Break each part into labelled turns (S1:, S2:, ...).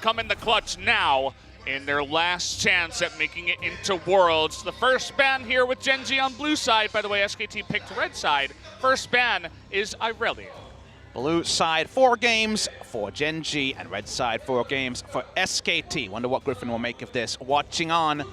S1: come in the clutch now in their last chance at making it into Worlds. The first ban here with Gen G on blue side. By the way, SKT picked red side. First ban is Irelia.
S2: Blue side 4 games for Gen G and red side 4 games for SKT. Wonder what Griffin will make of this. Watching on,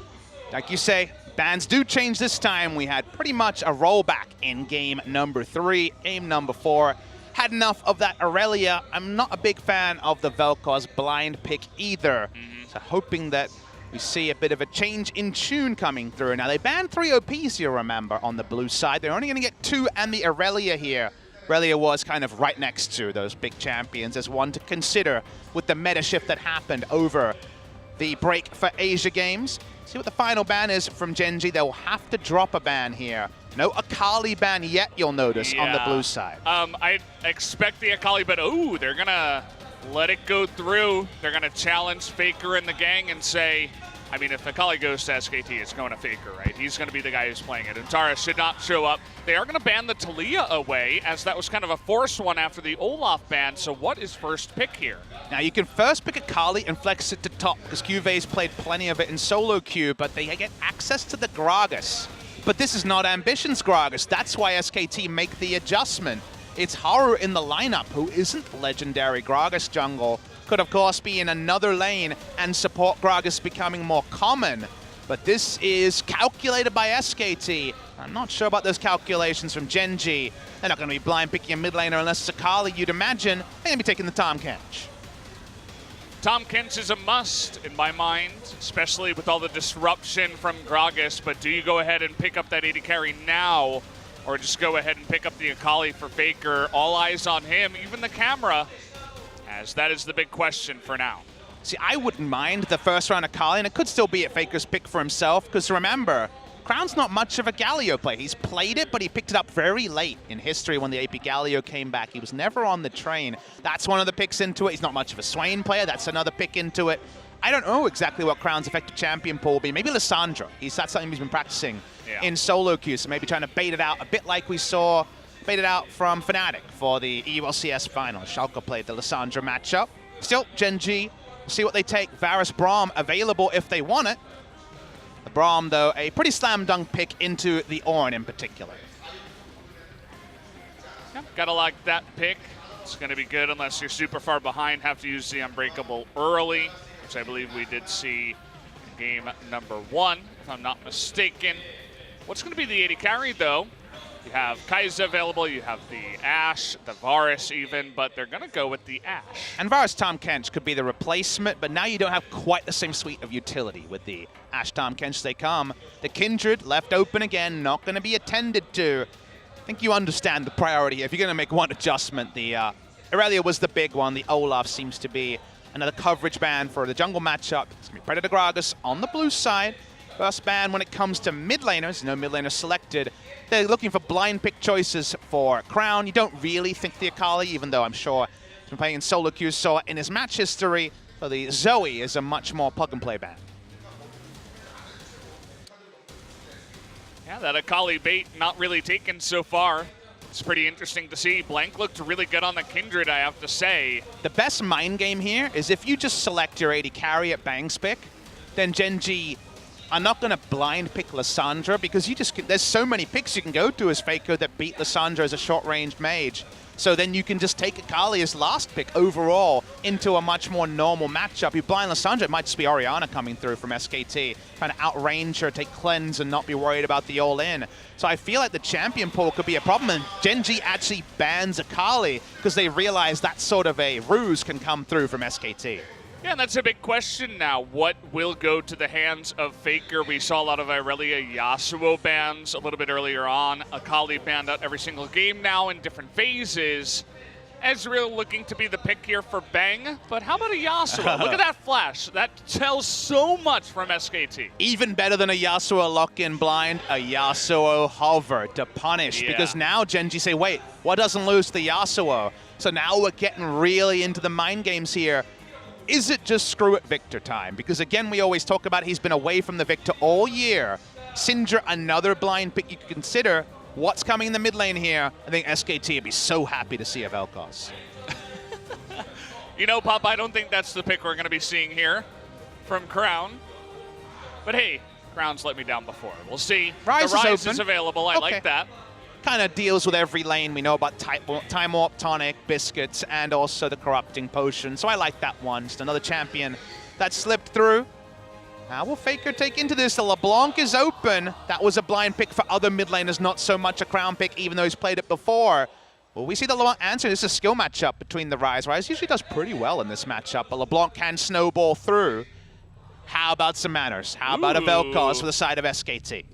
S2: like you say, bans do change this time. We had pretty much a rollback in game number 3. Game number 4 had enough of that Irelia. I'm not a big fan of the Vel'Koz blind pick either. So hoping that we see a bit of a change in tune coming through. Now they banned 3 OPs, you remember, on the blue side. They're only going to get 2 and the Irelia here. Irelia was kind of right next to those big champions as one to consider with the meta shift that happened over the break for Asia Games. See what the final ban is from Gen G. They'll have to drop a ban here. No Akali ban yet, you'll notice, on the blue side.
S1: I expect the Akali, but they're going to let it go through. They're going to challenge Faker and the gang and say, I mean, if Akali goes to SKT, it's going to Faker, right? He's going to be the guy who's playing it. And Tara should not show up. They are going to ban the Talia away, as that was kind of a forced one after the Olaf ban. So what is first pick here?
S2: Now, you can first pick Akali and flex it to top, because Juve's played plenty of it in solo queue, but they get access to the Gragas. But this is not Ambition's Gragas. That's why SKT make the adjustment. It's Haru in the lineup, who isn't legendary Gragas jungle. Could, of course, be in another lane and support Gragas becoming more common. But this is calculated by SKT. I'm not sure about those calculations from Gen G. They're not going to be blind picking a mid laner unless it's Akali, you'd imagine. They're going to be taking the Tahm Kench.
S1: Tahm Kench is a must in my mind, especially with all the disruption from Gragas. But do you go ahead and pick up that AD carry now, or just go ahead and pick up the Akali for Faker? All eyes on him, even the camera, as that is the big question for now.
S2: See, I wouldn't mind the first round Akali, and it could still be at Faker's pick for himself, because remember, Crown's not much of a Galio play. He's played it, but he picked it up very late in history when the AP Galio came back. He was never on the train. That's one of the picks into it. He's not much of a Swain player. That's another pick into it. I don't know exactly what Crown's effective champion pool will be. Maybe Lissandra. That's something he's been practicing in solo queue, so maybe trying to bait it out a bit like we saw baited out from Fnatic for the EULCS final. Schalke played the Lissandra matchup. Still, Gen G, we'll see what they take. Varus Braum available if they want it. The Braum, though, a pretty slam dunk pick into the Ornn in particular.
S1: Yeah, gotta like that pick. It's gonna be good unless you're super far behind, have to use the Unbreakable early, which I believe we did see in game number 1, if I'm not mistaken. What's gonna be the AD carry, though? You have Kai'Sa available, you have the Ashe, the Varus even, but they're going to go with the Ashe.
S2: And Varus Tahm Kench could be the replacement, but now you don't have quite the same suite of utility with the Ashe Tahm Kench they come. The Kindred left open again, not going to be attended to. I think you understand the priority here. If you're going to make one adjustment, the Irelia was the big one. The Olaf seems to be another coverage ban for the jungle matchup. It's going to be Predator Gragas on the blue side. First ban when it comes to mid laners, no mid laner selected. They're looking for blind pick choices for Crown. You don't really think the Akali, even though I'm sure he's been playing in solo queue, saw in his match history. So the Zoe is a much more plug-and-play ban.
S1: Yeah, that Akali bait not really taken so far. It's pretty interesting to see. Blank looked really good on the Kindred, I have to say.
S2: The best mind game here is if you just select your AD carry at Bang's pick, then Gen G I'm not going to blind pick Lissandra because there's so many picks you can go to as Faker that beat Lissandra as a short-range mage. So then you can just take Akali as last pick overall into a much more normal matchup. You blind Lissandra, it might just be Orianna coming through from SKT, trying to outrange her, take cleanse, and not be worried about the all-in. So I feel like the champion pool could be a problem, and Gen G actually bans Akali because they realize that sort of a ruse can come through from SKT.
S1: Yeah, and that's a big question now. What will go to the hands of Faker? We saw a lot of Irelia Yasuo bans a little bit earlier on. Akali banned out every single game now in different phases. Ezreal looking to be the pick here for Bang, but how about a Yasuo? Look at that flash. That tells so much from SKT.
S2: Even better than a Yasuo lock-in blind, a Yasuo hover to punish. Because now Gen G say, wait, what doesn't lose to the Yasuo? So now we're getting really into the mind games here. Is it just screw it Victor time? Because again, we always talk about he's been away from the Victor all year. Syndra, another blind pick you could consider. What's coming in the mid lane here? I think SKT would be so happy to see a Vel'Koz.
S1: You know, Pop, I don't think that's the pick we're going to be seeing here from Crown. But hey, Crown's let me down before. We'll see.
S2: Rise
S1: the Rise
S2: is
S1: is available. I like that.
S2: Kind of deals with every lane. We know about Time Warp, Tonic, Biscuits, and also the Corrupting Potion. So I like that one. Just another champion that slipped through. How will Faker take into this? The LeBlanc is open. That was a blind pick for other mid laners, not so much a Crown pick, even though he's played it before. Well, we see the LeBlanc answer. This is a skill matchup between the Rise. Rise usually does pretty well in this matchup, but LeBlanc can snowball through. How about some manners? How about a Vel'Koz for the side of SKT?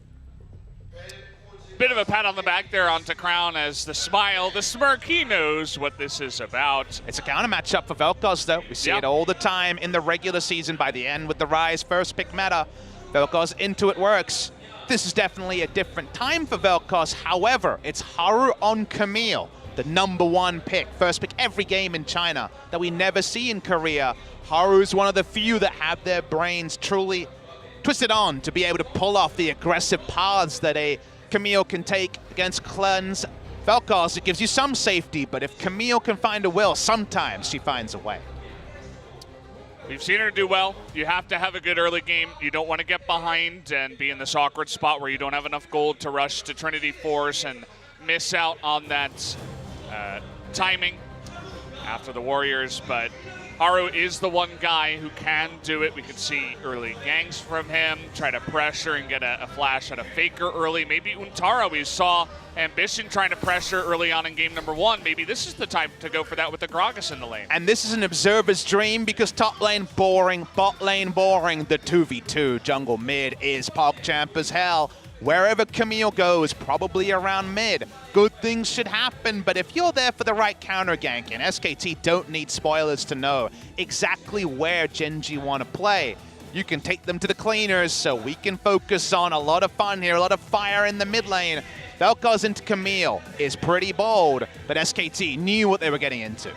S1: Bit of a pat on the back there onto Crown as the smile, the smirk, he knows what this is about.
S2: It's a counter matchup for Vel'Koz, though. We see it all the time in the regular season. By the end with the Rise first pick meta, Vel'Koz into it works. This is definitely a different time for Vel'Koz. However, it's Haru on Camille, the #1 pick. First pick every game in China that we never see in Korea. Haru's one of the few that have their brains truly twisted on to be able to pull off the aggressive paths that a Camille can take against Cleanse. Vel'Koz, it gives you some safety, but if Camille can find a will, sometimes she finds a way.
S1: We've seen her do well. You have to have a good early game. You don't want to get behind and be in this awkward spot where you don't have enough gold to rush to Trinity Force and miss out on that timing after the Warriors, but Haru is the one guy who can do it. We could see early ganks from him, try to pressure and get a flash at a Faker early. Maybe Untara, we saw Ambition trying to pressure early on in game #1. Maybe this is the time to go for that with the Gragas in the lane.
S2: And this is an observer's dream because top lane boring, bot lane boring. The 2v2 jungle mid is PogChamp as hell. Wherever Camille goes, probably around mid, good things should happen. But if you're there for the right counter gank, and SKT don't need spoilers to know exactly where Genji want to play, you can take them to the cleaners so we can focus on a lot of fun here, a lot of fire in the mid lane. Vel'Koz into Camille is pretty bold, but SKT knew what they were getting into.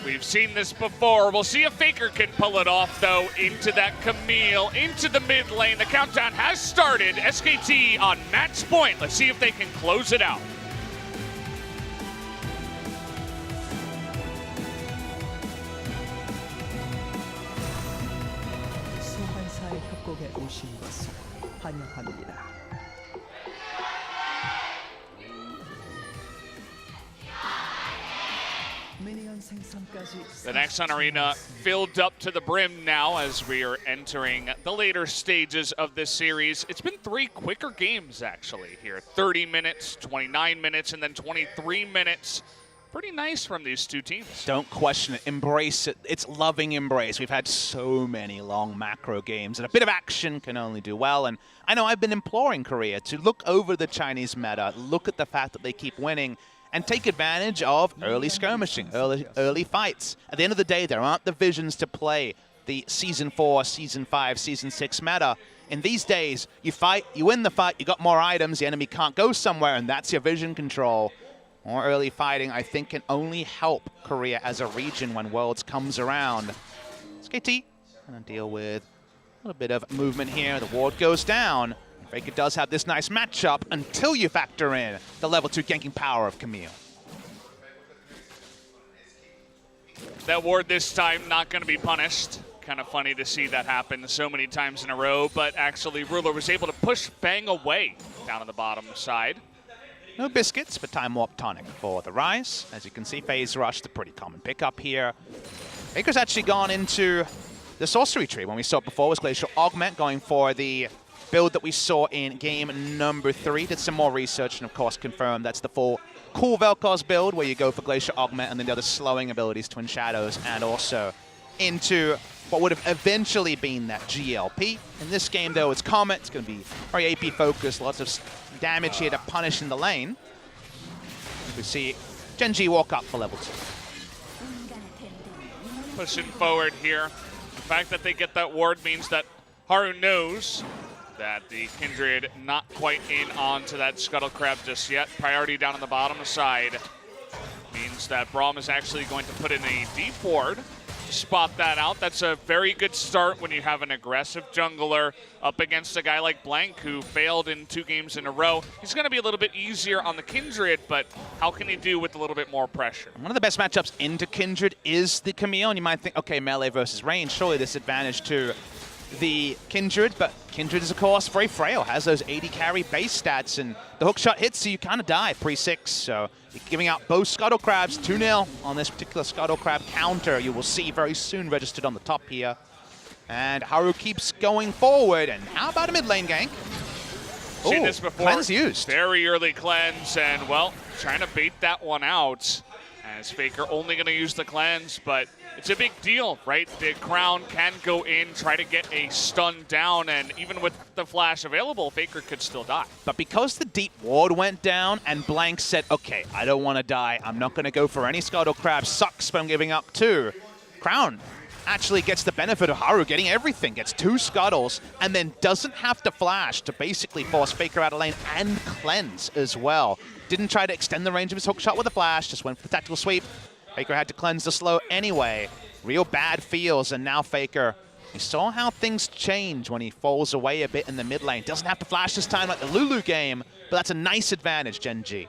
S1: We've seen this before. We'll see if Faker can pull it off, though, into that Camille, into the mid lane. The countdown has started. SKT on match point. Let's see if they can close it out.
S3: 소환사의 협곡에 오신 것을 환영합니다.
S1: The Nexon Arena filled up to the brim now as we are entering the later stages of this series. It's been 3 quicker games, actually, here. 30 minutes, 29 minutes, and then 23 minutes. Pretty nice from these two teams.
S2: Don't question it. Embrace it. It's loving embrace. We've had so many long macro games, and a bit of action can only do well. And I know I've been imploring Korea to look over the Chinese meta, look at the fact that they keep winning, and take advantage of early skirmishing, early fights. At the end of the day, there aren't the visions to play the Season 4, Season 5, Season 6 meta. In these days, you fight, you win the fight, you got more items, the enemy can't go somewhere, and that's your vision control. More early fighting, I think, can only help Korea as a region when Worlds comes around. SKT gonna deal with a little bit of movement here. The ward goes down. Faker does have this nice matchup until you factor in the level 2 ganking power of Camille.
S1: That ward this time not going to be punished. Kind of funny to see that happen so many times in a row, but actually Ruler was able to push Bang away down on the bottom side.
S2: No biscuits, but Time Warp Tonic for the Rise. As you can see, Phase Rush, the pretty common pickup here. Faker's actually gone into the Sorcery Tree. When we saw it before was Glacial Augment, going for the build that we saw in game #3. Did some more research and, of course, confirmed that's the full cool Vel'Koz build where you go for Glacial Augment and then the other slowing abilities, Twin Shadows, and also into what would have eventually been that GLP. In this game, though, it's Comet. It's going to be very AP focused, lots of damage here to punish in the lane. We see Genji walk up for level 2.
S1: Pushing forward here. The fact that they get that ward means that Haru knows that the Kindred not quite in onto that Scuttle Crab just yet. Priority down on the bottom side means that Braum is actually going to put in a deep ward spot that out. That's a very good start when you have an aggressive jungler up against a guy like Blank who failed in 2 games in a row. He's going to be a little bit easier on the Kindred, but how can he do with a little bit more pressure?
S2: One of the best matchups into Kindred is the Camille, and you might think, okay, melee versus range, surely this advantage to the Kindred, but Kindred is, of course, very frail, has those 80 carry base stats, and the hook shot hits, so you kind of die pre-6. So you're giving out both Scuttle Crabs, 2-0 on this particular Scuttle Crab counter. You will see very soon registered on the top here. And Haru keeps going forward, and how about a mid lane gank?
S1: Seen this before.
S2: Cleanse used.
S1: Very early cleanse, and, well, trying to bait that one out. As Faker only going to use the cleanse, but it's a big deal, right? The Crown can go in, try to get a stun down, and even with the flash available, Faker could still die.
S2: But because the deep ward went down and Blank said, okay, I don't want to die, I'm not going to go for any Scuttle Crab, sucks, but I'm giving up 2. Crown actually gets the benefit of Haru getting everything, gets 2 Scuttles, and then doesn't have to flash to basically force Faker out of lane and cleanse as well. Didn't try to extend the range of his hook shot with a flash, just went for the tactical sweep. Faker had to cleanse the slow anyway. Real bad feels, and now Faker, you saw how things change when he falls away a bit in the mid lane. Doesn't have to flash this time like the Lulu game, but that's a nice advantage, Gen G.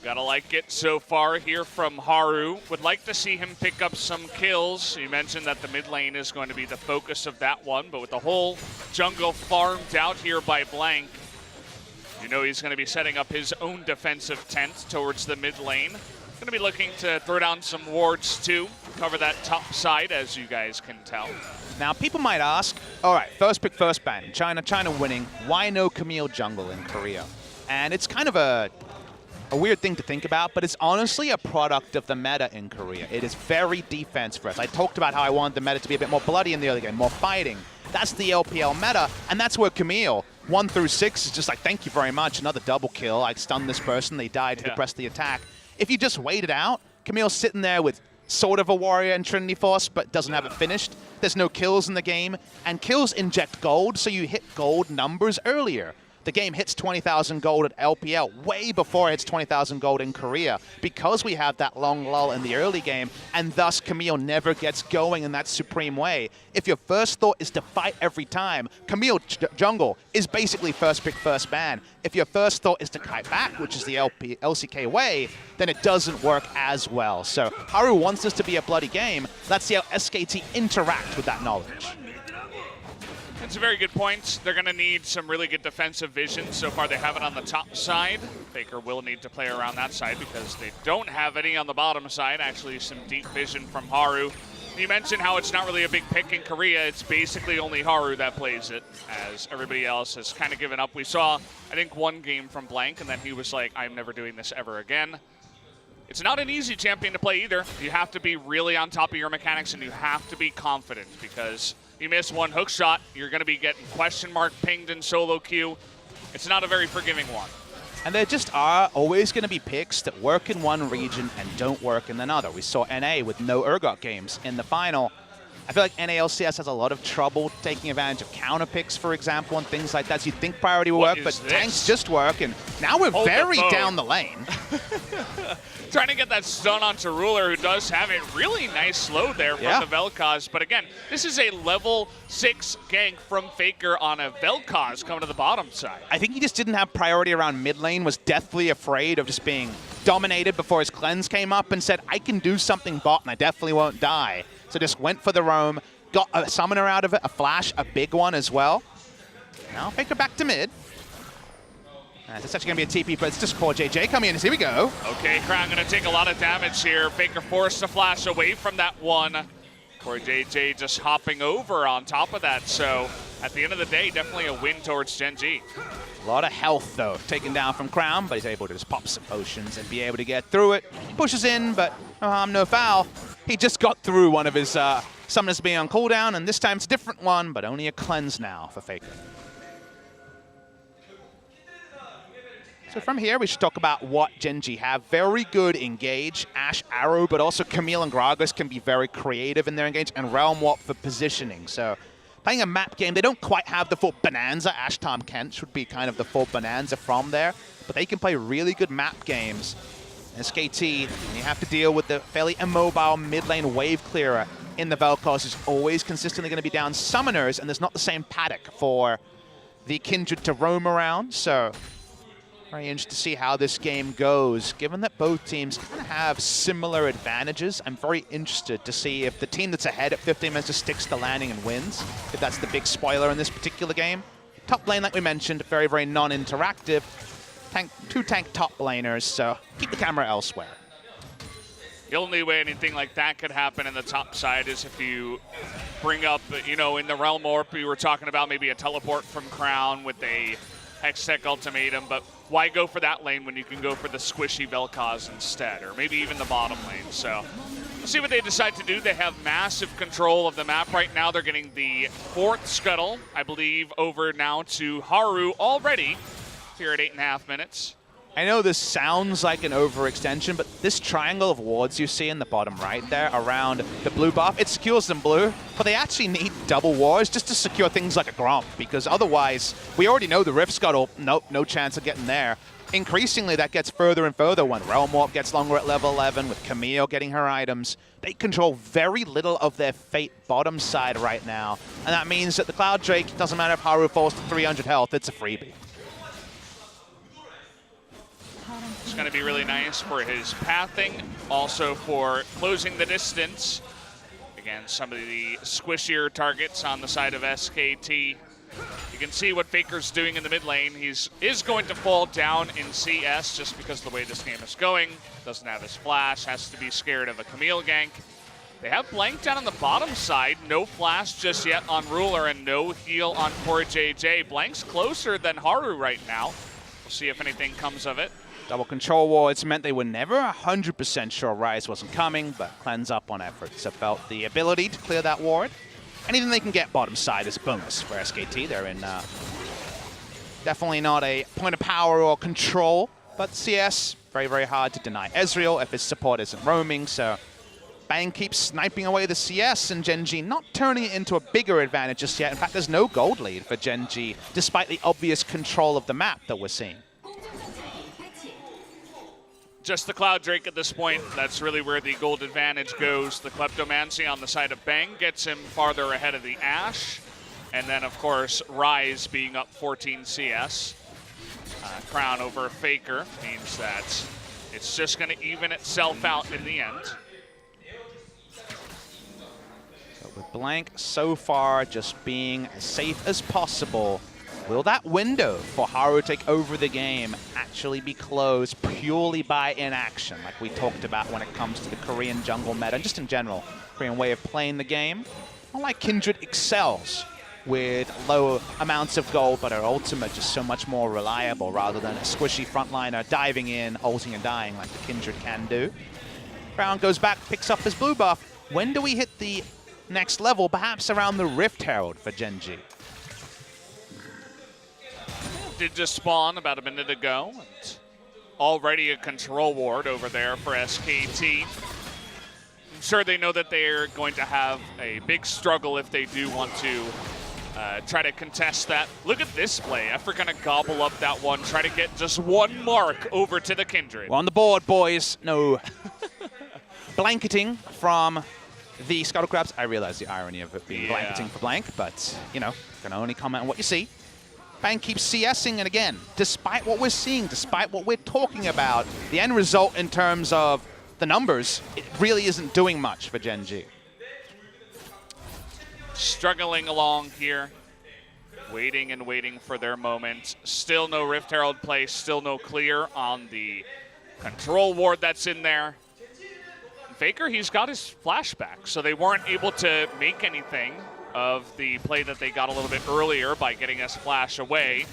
S1: Gotta like it so far here from Haru. Would like to see him pick up some kills. You mentioned that the mid lane is going to be the focus of that one, but with the whole jungle farmed out here by Blank, you know he's going to be setting up his own defensive tent towards the mid lane. Going to be looking to throw down some wards too, cover that top side, as you guys can tell.
S2: Now, people might ask, all right, first pick, first ban. China winning. Why no Camille jungle in Korea? And it's kind of a weird thing to think about, but it's honestly a product of the meta in Korea. It is very defense first. I talked about how I wanted the meta to be a bit more bloody in the early game, more fighting. That's the LPL meta, and that's where Camille, 1 through 6, is just like, thank you very much, another double kill. I stunned this person, they died to press the attack. If you just wait it out, Camille's sitting there with sort of a warrior and Trinity Force, but doesn't have it finished. There's no kills in the game, and kills inject gold, so you hit gold numbers earlier. The game hits 20,000 gold at LPL way before it hits 20,000 gold in Korea because we have that long lull in the early game, and thus Camille never gets going in that supreme way. If your first thought is to fight every time, Camille jungle is basically first pick, first ban. If your first thought is to kite back, which is the LCK way, then it doesn't work as well. So Haru wants this to be a bloody game. Let's see how SKT interact with that knowledge.
S1: That's a very good point. They're going to need some really good defensive vision. So far, they have it on the top side. Faker will need to play around that side because they don't have any on the bottom side. Actually, some deep vision from Haru. You mentioned how it's not really a big pick in Korea. It's basically only Haru that plays it, as everybody else has kind of given up. We saw, I think, 1 game from Blank, and then he was like, I'm never doing this ever again. It's not an easy champion to play either. You have to be really on top of your mechanics, and you have to be confident because you miss 1 hook shot, you're going to be getting question mark pinged in solo queue. It's not a very forgiving one.
S2: And there just are always going to be picks that work in one region and don't work in another. We saw NA with no Urgot games in the final. I feel like NALCS has a lot of trouble taking advantage of counter picks, for example, and things like that. So you'd think priority will work, but tanks just work, and now we're very down the lane.
S1: Trying to get that stun onto Ruler, who does have a really nice slow there from the Vel'Koz. But again, this is a level 6 gank from Faker on a Vel'Koz coming to the bottom side.
S2: I think he just didn't have priority around mid lane, was deathly afraid of just being dominated before his cleanse came up and said, I can do something bot and I definitely won't die. So just went for the roam, got a summoner out of it, a flash, a big one as well. Now Faker back to mid. It's actually going to be a TP, but it's just Core JJ coming in. Here we go.
S1: Okay, Crown going to take a lot of damage here. Faker forced to flash away from that one. Core JJ just hopping over on top of that. So at the end of the day, definitely a win towards Gen G.
S2: A lot of health, though, taken down from Crown, but he's able to just pop some potions and be able to get through it. Pushes in, but no harm, no foul. He just got through one of his summoners being on cooldown, and this time it's a different one, but only a cleanse now for Faker. So from here, we should talk about what Gen G have. Very good engage, Ashe, Arrow, but also Camille and Gragas can be very creative in their engage, and Realm Warp for positioning. So playing a map game, they don't quite have the full Bonanza. Ashe, Tom, Kent should be kind of the full Bonanza from there, but they can play really good map games. SKT, when you have to deal with the fairly immobile mid lane wave clearer in the Vel'Koz, is always consistently going to be down summoners, and there's not the same paddock for the Kindred to roam around. So very interested to see how this game goes. Given that both teams kind of have similar advantages, I'm very interested to see if the team that's ahead at 15 minutes just sticks to landing and wins, if that's the big spoiler in this particular game. Top lane, like we mentioned, very, very non-interactive. Two tank top laners, so keep the camera elsewhere.
S1: The only way anything like that could happen in the top side is if you bring up, you know, in the Realm Warp, we were talking about maybe a teleport from Crown with a Hextech ultimatum, but why go for that lane when you can go for the squishy Vel'Koz instead, or maybe even the bottom lane? So we'll see what they decide to do. They have massive control of the map right now. They're getting the 4th scuttle, I believe, over now to Haru already here at 8.5 minutes.
S2: I know this sounds like an overextension, but this triangle of wards you see in the bottom right there around the blue buff, it secures them blue, but they actually need double wards just to secure things like a Gromp, because otherwise, we already know the Rift Scuttle, nope, no chance of getting there. Increasingly, that gets further and further when Realm Warp gets longer at level 11, with Camille getting her items. They control very little of their Fate bottom side right now, and that means that the Cloud Drake, doesn't matter if Haru falls to 300 health, it's a freebie.
S1: It's going to be really nice for his pathing, also for closing the distance against some of the squishier targets on the side of SKT. You can see what Faker's doing in the mid lane. He is going to fall down in CS just because of the way this game is going. Doesn't have his flash, has to be scared of a Camille gank. They have Blank down on the bottom side. No flash just yet on Ruler and no heal on poor JJ. Blank's closer than Haru right now. We'll see if anything comes of it.
S2: Double control wards meant they were never 100% sure Rise wasn't coming, but cleanse up on effort. So felt the ability to clear that ward. Anything they can get bottom side is a bonus for SKT. They're in definitely not a point of power or control, but CS, very, very hard to deny Ezreal if his support isn't roaming. So Bang keeps sniping away the CS, and Gen G not turning it into a bigger advantage just yet. In fact, there's no gold lead for Gen G, despite the obvious control of the map that we're seeing.
S1: Just the Cloud Drake at this point. That's really where the gold advantage goes. The Kleptomancy on the side of Bang gets him farther ahead of the Ashe. And then, of course, Rise being up 14 CS. Crown over Faker means that it's just going to even itself out in the end.
S2: So with Blank so far just being as safe as possible, will that window for Haru to take over the game actually be closed purely by inaction, like we talked about when it comes to the Korean jungle meta, and just in general, Korean way of playing the game? Unlike Kindred excels with low amounts of gold, but her ultimate just so much more reliable rather than a squishy frontliner diving in, ulting and dying like the Kindred can do. Crown goes back, picks up his blue buff. When do we hit the next level? Perhaps around the Rift Herald for Gen G.
S1: Did just spawn about a minute ago, and already a control ward over there for SKT. I'm sure they know that they're going to have a big struggle if they do want to try to contest that. Look at this play. Effort gonna gobble up that one, try to get just one mark over to the Kindred.
S2: We're on the board, boys. No blanketing from the Scuttle Crabs. I realize the irony of it being blanketing for Blank, but, you know, can only comment on what you see. Bang keeps CSing, and again, despite what we're seeing, despite what we're talking about, the end result in terms of the numbers, it really isn't doing much for Gen G.
S1: Struggling along here, waiting and waiting for their moment. Still no Rift Herald play, still no clear on the control ward that's in there. Faker, he's got his flashback, so they weren't able to make anything of the play that they got a little bit earlier by getting his flash away.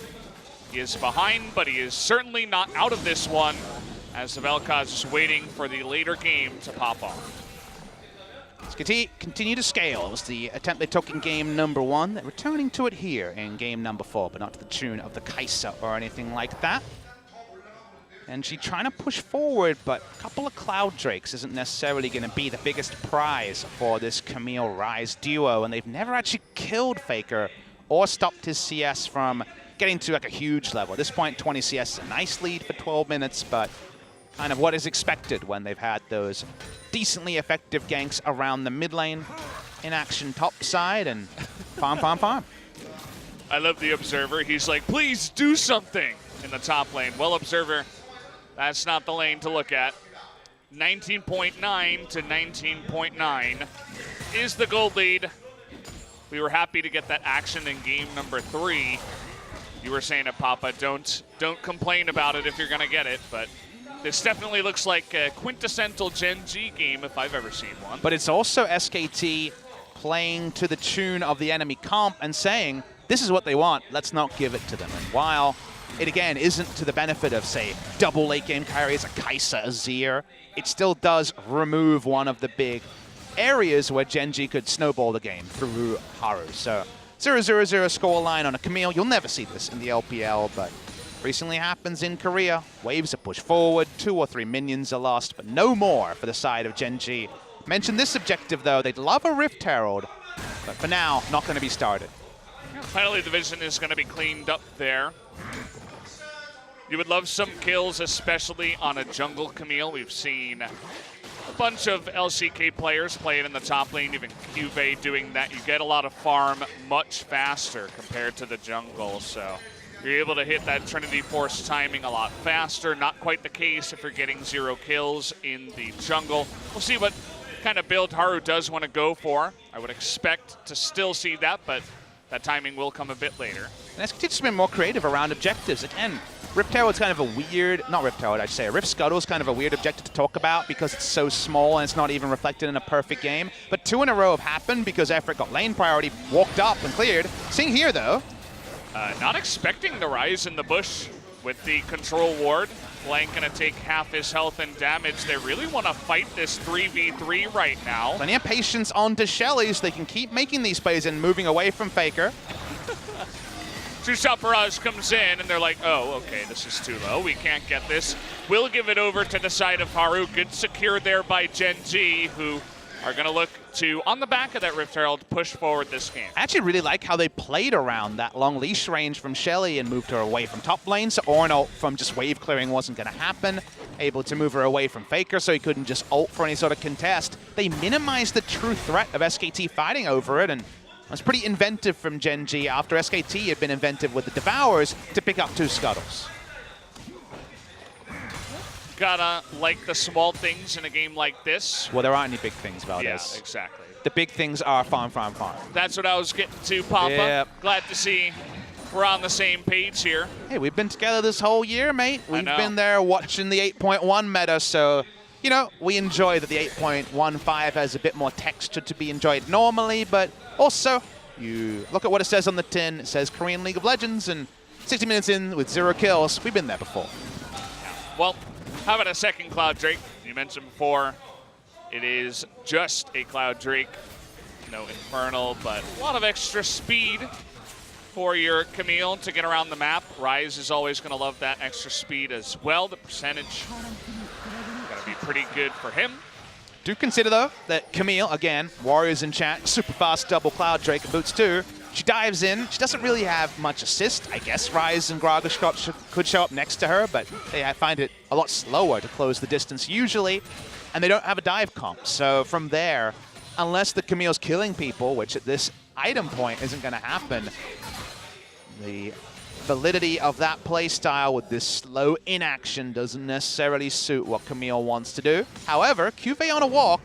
S1: He is behind, but he is certainly not out of this one, as the Vel'Koz is waiting for the later game to pop off.
S2: SKT continue to scale. It was the attempt they took in game number 1. They're returning to it here in game number 4, but not to the tune of the Kai'Sa or anything like that. And she's trying to push forward, but a couple of Cloud Drakes isn't necessarily going to be the biggest prize for this Camille Rise duo, and they've never actually killed Faker or stopped his CS from getting to like a huge level. At this point, 20 CS is a nice lead for 12 minutes, but kind of what is expected when they've had those decently effective ganks around the mid lane, in action top side, and farm, farm, farm.
S1: I love the Observer. He's like, please do something in the top lane. Well, Observer, that's not the lane to look at. 19.9 to 19.9 is the gold lead. We were happy to get that action in game number 3. You were saying it, Papa. Don't complain about it if you're going to get it, but this definitely looks like a quintessential Gen G game if I've ever seen one.
S2: But it's also SKT playing to the tune of the enemy comp and saying, this is what they want, let's not give it to them. And while it, again, isn't to the benefit of, say, double late game carries, a Kai'Sa, a Zir, it still does remove one of the big areas where Gen G could snowball the game through Haru. So 0-0-0 scoreline on a Camille. You'll never see this in the LPL, but recently happens in Korea. Waves are pushed forward, 2 or 3 minions are lost, but no more for the side of Gen G. Mention this objective, though. They'd love a Rift Herald, but for now, not going to be started.
S1: Finally, the vision is going to be cleaned up there. You would love some kills, especially on a jungle Camille. We've seen a bunch of LCK players play it in the top lane, even QV doing that. You get a lot of farm much faster compared to the jungle, so you're able to hit that Trinity Force timing a lot faster. Not quite the case if you're getting 0 kills in the jungle. We'll see what kind of build Haru does want to go for. I would expect to still see that, but that timing will come a bit later.
S2: And SKT just been more creative around objectives. Again, Rift Herald's kind of a weird, not Rift Herald, I'd say. Rift Scuttle's kind of a weird objective to talk about because it's so small and it's not even reflected in a perfect game. But 2 in a row have happened because Effort got lane priority, walked up and cleared. Seeing here, though.
S1: Not expecting the rise in the bush with the control ward. Blank gonna take half his health and damage. They really want to fight this 3v3 right now.
S2: Plenty of patience onto Shelly so they can keep making these plays and moving away from Faker.
S1: Two-shot barrage comes in, and they're like, oh, okay, this is too low. We can't get this. We'll give it over to the side of Haru. Good secure there by Gen G, who are going to look to, on the back of that Rift Herald, push forward this game.
S2: I actually really like how they played around that long leash range from Shelly and moved her away from top lane, so Ornn from just wave clearing wasn't going to happen. Able to move her away from Faker so he couldn't just ult for any sort of contest. They minimized the true threat of SKT fighting over it, and it was pretty inventive from Gen G after SKT had been inventive with the Devourers to pick up 2 Scuttles.
S1: Gotta like the small things in a game like this.
S2: Well, there aren't any big things about this.
S1: Yeah, exactly.
S2: The big things are farm, farm, farm.
S1: That's what I was getting to, Papa.
S2: Yep.
S1: Glad to see we're on the same page here.
S2: Hey, we've been together this whole year, mate. We've been there watching the 8.1 meta, so, you know, we enjoy that the 8.15 has a bit more texture to be enjoyed normally, but also, you look at what it says on the tin. It says Korean League of Legends, and 60 minutes in with 0 kills. We've been there before.
S1: Well, how about a second Cloud Drake? You mentioned before, it is just a Cloud Drake. No Infernal, but a lot of extra speed for your Camille to get around the map. Ryze is always going to love that extra speed as well. The percentage going to be pretty good for him.
S2: Do consider, though, that Camille, again, Warriors in chat, super fast double Cloud Drake and Boots 2. She dives in. She doesn't really have much assist. I guess Ryze and Gragas could show up next to her, but I find it a lot slower to close the distance usually, and they don't have a dive comp. So from there, unless the Camille's killing people, which at this item point isn't going to happen, the validity of that play style with this slow inaction doesn't necessarily suit what Camille wants to do. However, QV on a walk.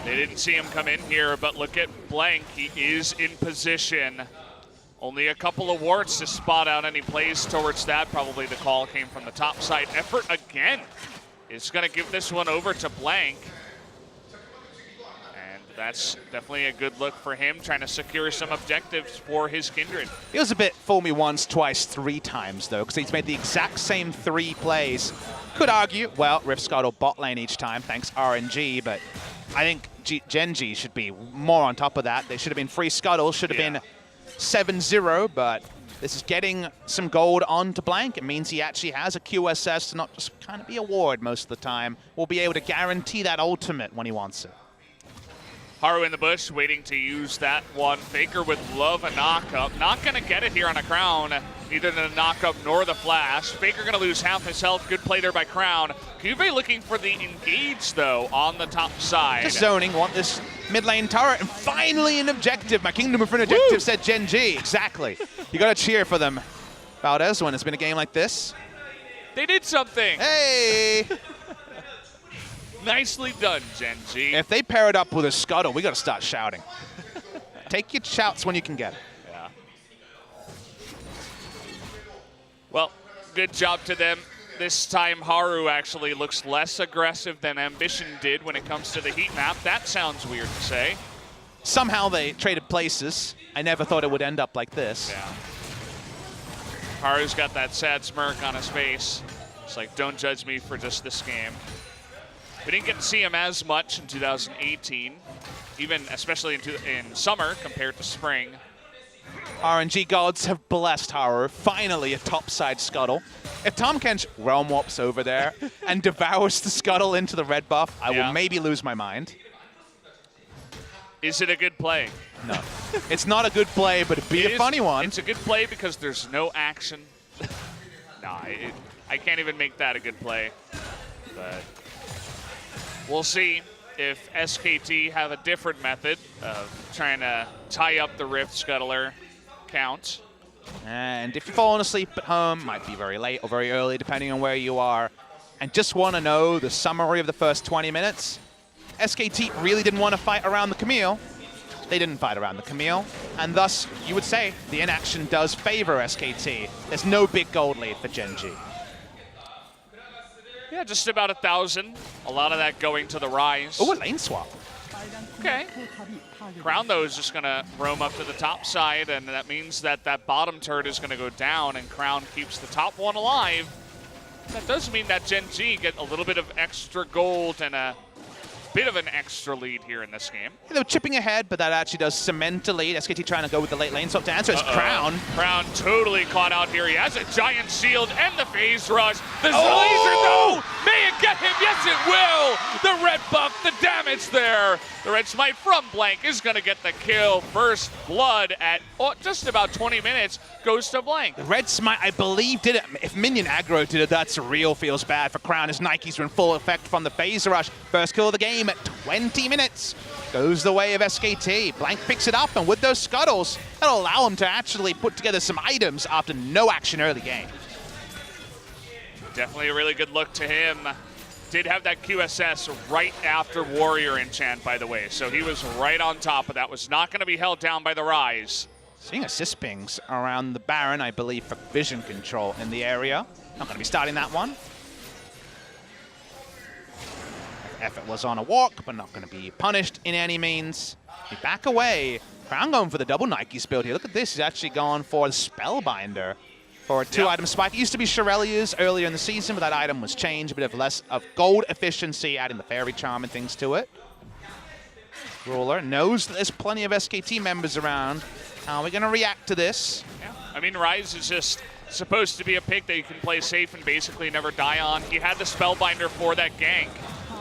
S1: They didn't see him come in here, but look at Blank. He is in position. Only a couple of wards to spot out any plays towards that. Probably the call came from the top side. Effort again is going to give this one over to Blank. That's definitely a good look for him, trying to secure some objectives for his Kindred.
S2: It was a bit fool me once, twice, 3 times, though, because he's made the exact same 3 plays. Could argue, well, Rift Scuttle bot lane each time, thanks RNG, but I think Gen G should be more on top of that. They should have been free Scuttles, should have been 7-0, but this is getting some gold onto Blank. It means he actually has a QSS to not just kind of be a ward most of the time. We'll be able to guarantee that ultimate when he wants it.
S1: Haru in the bush, waiting to use that one. Faker would love a knock-up. Not going to get it here on a Crown. Neither the knock-up nor the flash. Faker going to lose half his health. Good play there by Crown. Juve looking for the engage, though, on the top side.
S2: Just zoning, want this mid lane turret, and finally an objective. My kingdom for an objective,
S1: Woo!
S2: said Gen G. Exactly. You got to cheer for them, Valdez, when it's been a game like this.
S1: They did something.
S2: Hey!
S1: Nicely done, Gen G.
S2: If they pair it up with a Scuttle, we got to start shouting. Take your shouts when you can get it.
S1: Yeah. Well, good job to them. This time, Haru actually looks less aggressive than Ambition did when it comes to the heat map. That sounds weird to say.
S2: Somehow they traded places. I never thought it would end up like this.
S1: Yeah. Haru's got that sad smirk on his face. It's like, don't judge me for just this game. We didn't get to see him as much in 2018, even especially in summer compared to spring.
S2: RNG gods have blessed Haru. Finally, a topside Scuttle. If Tom Kench realm warps over there and devours the Scuttle into the red buff, I will maybe lose my mind.
S1: Is it a good play?
S2: No. It's not a good play, but it'd be a funny one.
S1: It's a good play because there's no action. Nah, I can't even make that a good play. But we'll see if SKT have a different method of trying to tie up the Rift Scuttler count.
S2: And if you're falling asleep at home, might be very late or very early, depending on where you are, and just want to know the summary of the first 20 minutes, SKT really didn't want to fight around the Camille. They didn't fight around the Camille, and thus, you would say, the inaction does favor SKT. There's no big gold lead for Gen G.
S1: Yeah, just about 1,000. A lot of that going to the Rise.
S2: Oh, a lane swap.
S1: Okay. Crown, though, is just going to roam up to the top side, and that means that that bottom turret is going to go down, and Crown keeps the top one alive. That does mean that Gen G get a little bit of extra gold and a bit of an extra lead here in this game.
S2: They were chipping ahead, but that actually does cement a lead. SKT trying to go with the late lane swap to answer. It's Crown.
S1: Crown totally caught out here. He has a giant shield and the phase rush. The laser, though! May it get him? Yes, it will! The red buff, the damage there. The red smite from Blank is going to get the kill. First blood at just about 20 minutes goes to Blank.
S2: The red smite, I believe, did it. If minion aggro did it, that's real feels bad for Crown as Nikes are in full effect from the phase rush. First kill of the game at 20 minutes. Goes the way of SKT. Blank picks it up, and with those scuttles, that'll allow him to actually put together some items after no action early game.
S1: Definitely a really good look to him. Did have that QSS right after Warrior Enchant, by the way, so he was right on top of that. Was not going to be held down by the Rise.
S2: Seeing assist pings around the Baron, I believe, for vision control in the area. Not going to be starting that one. Effort was on a walk, but not going to be punished in any means. We back away. Crown going for the double Nikes build here. Look at this. He's actually gone for the Spellbinder for a two-item spike. It used to be Shirelia's earlier in the season, but that item was changed. A bit of less of gold efficiency, adding the Fairy Charm and things to it. Ruler knows that there's plenty of SKT members around. How are we going to react to this?
S1: Yeah. I mean, Rise is just supposed to be a pick that you can play safe and basically never die on. He had the Spellbinder for that gank,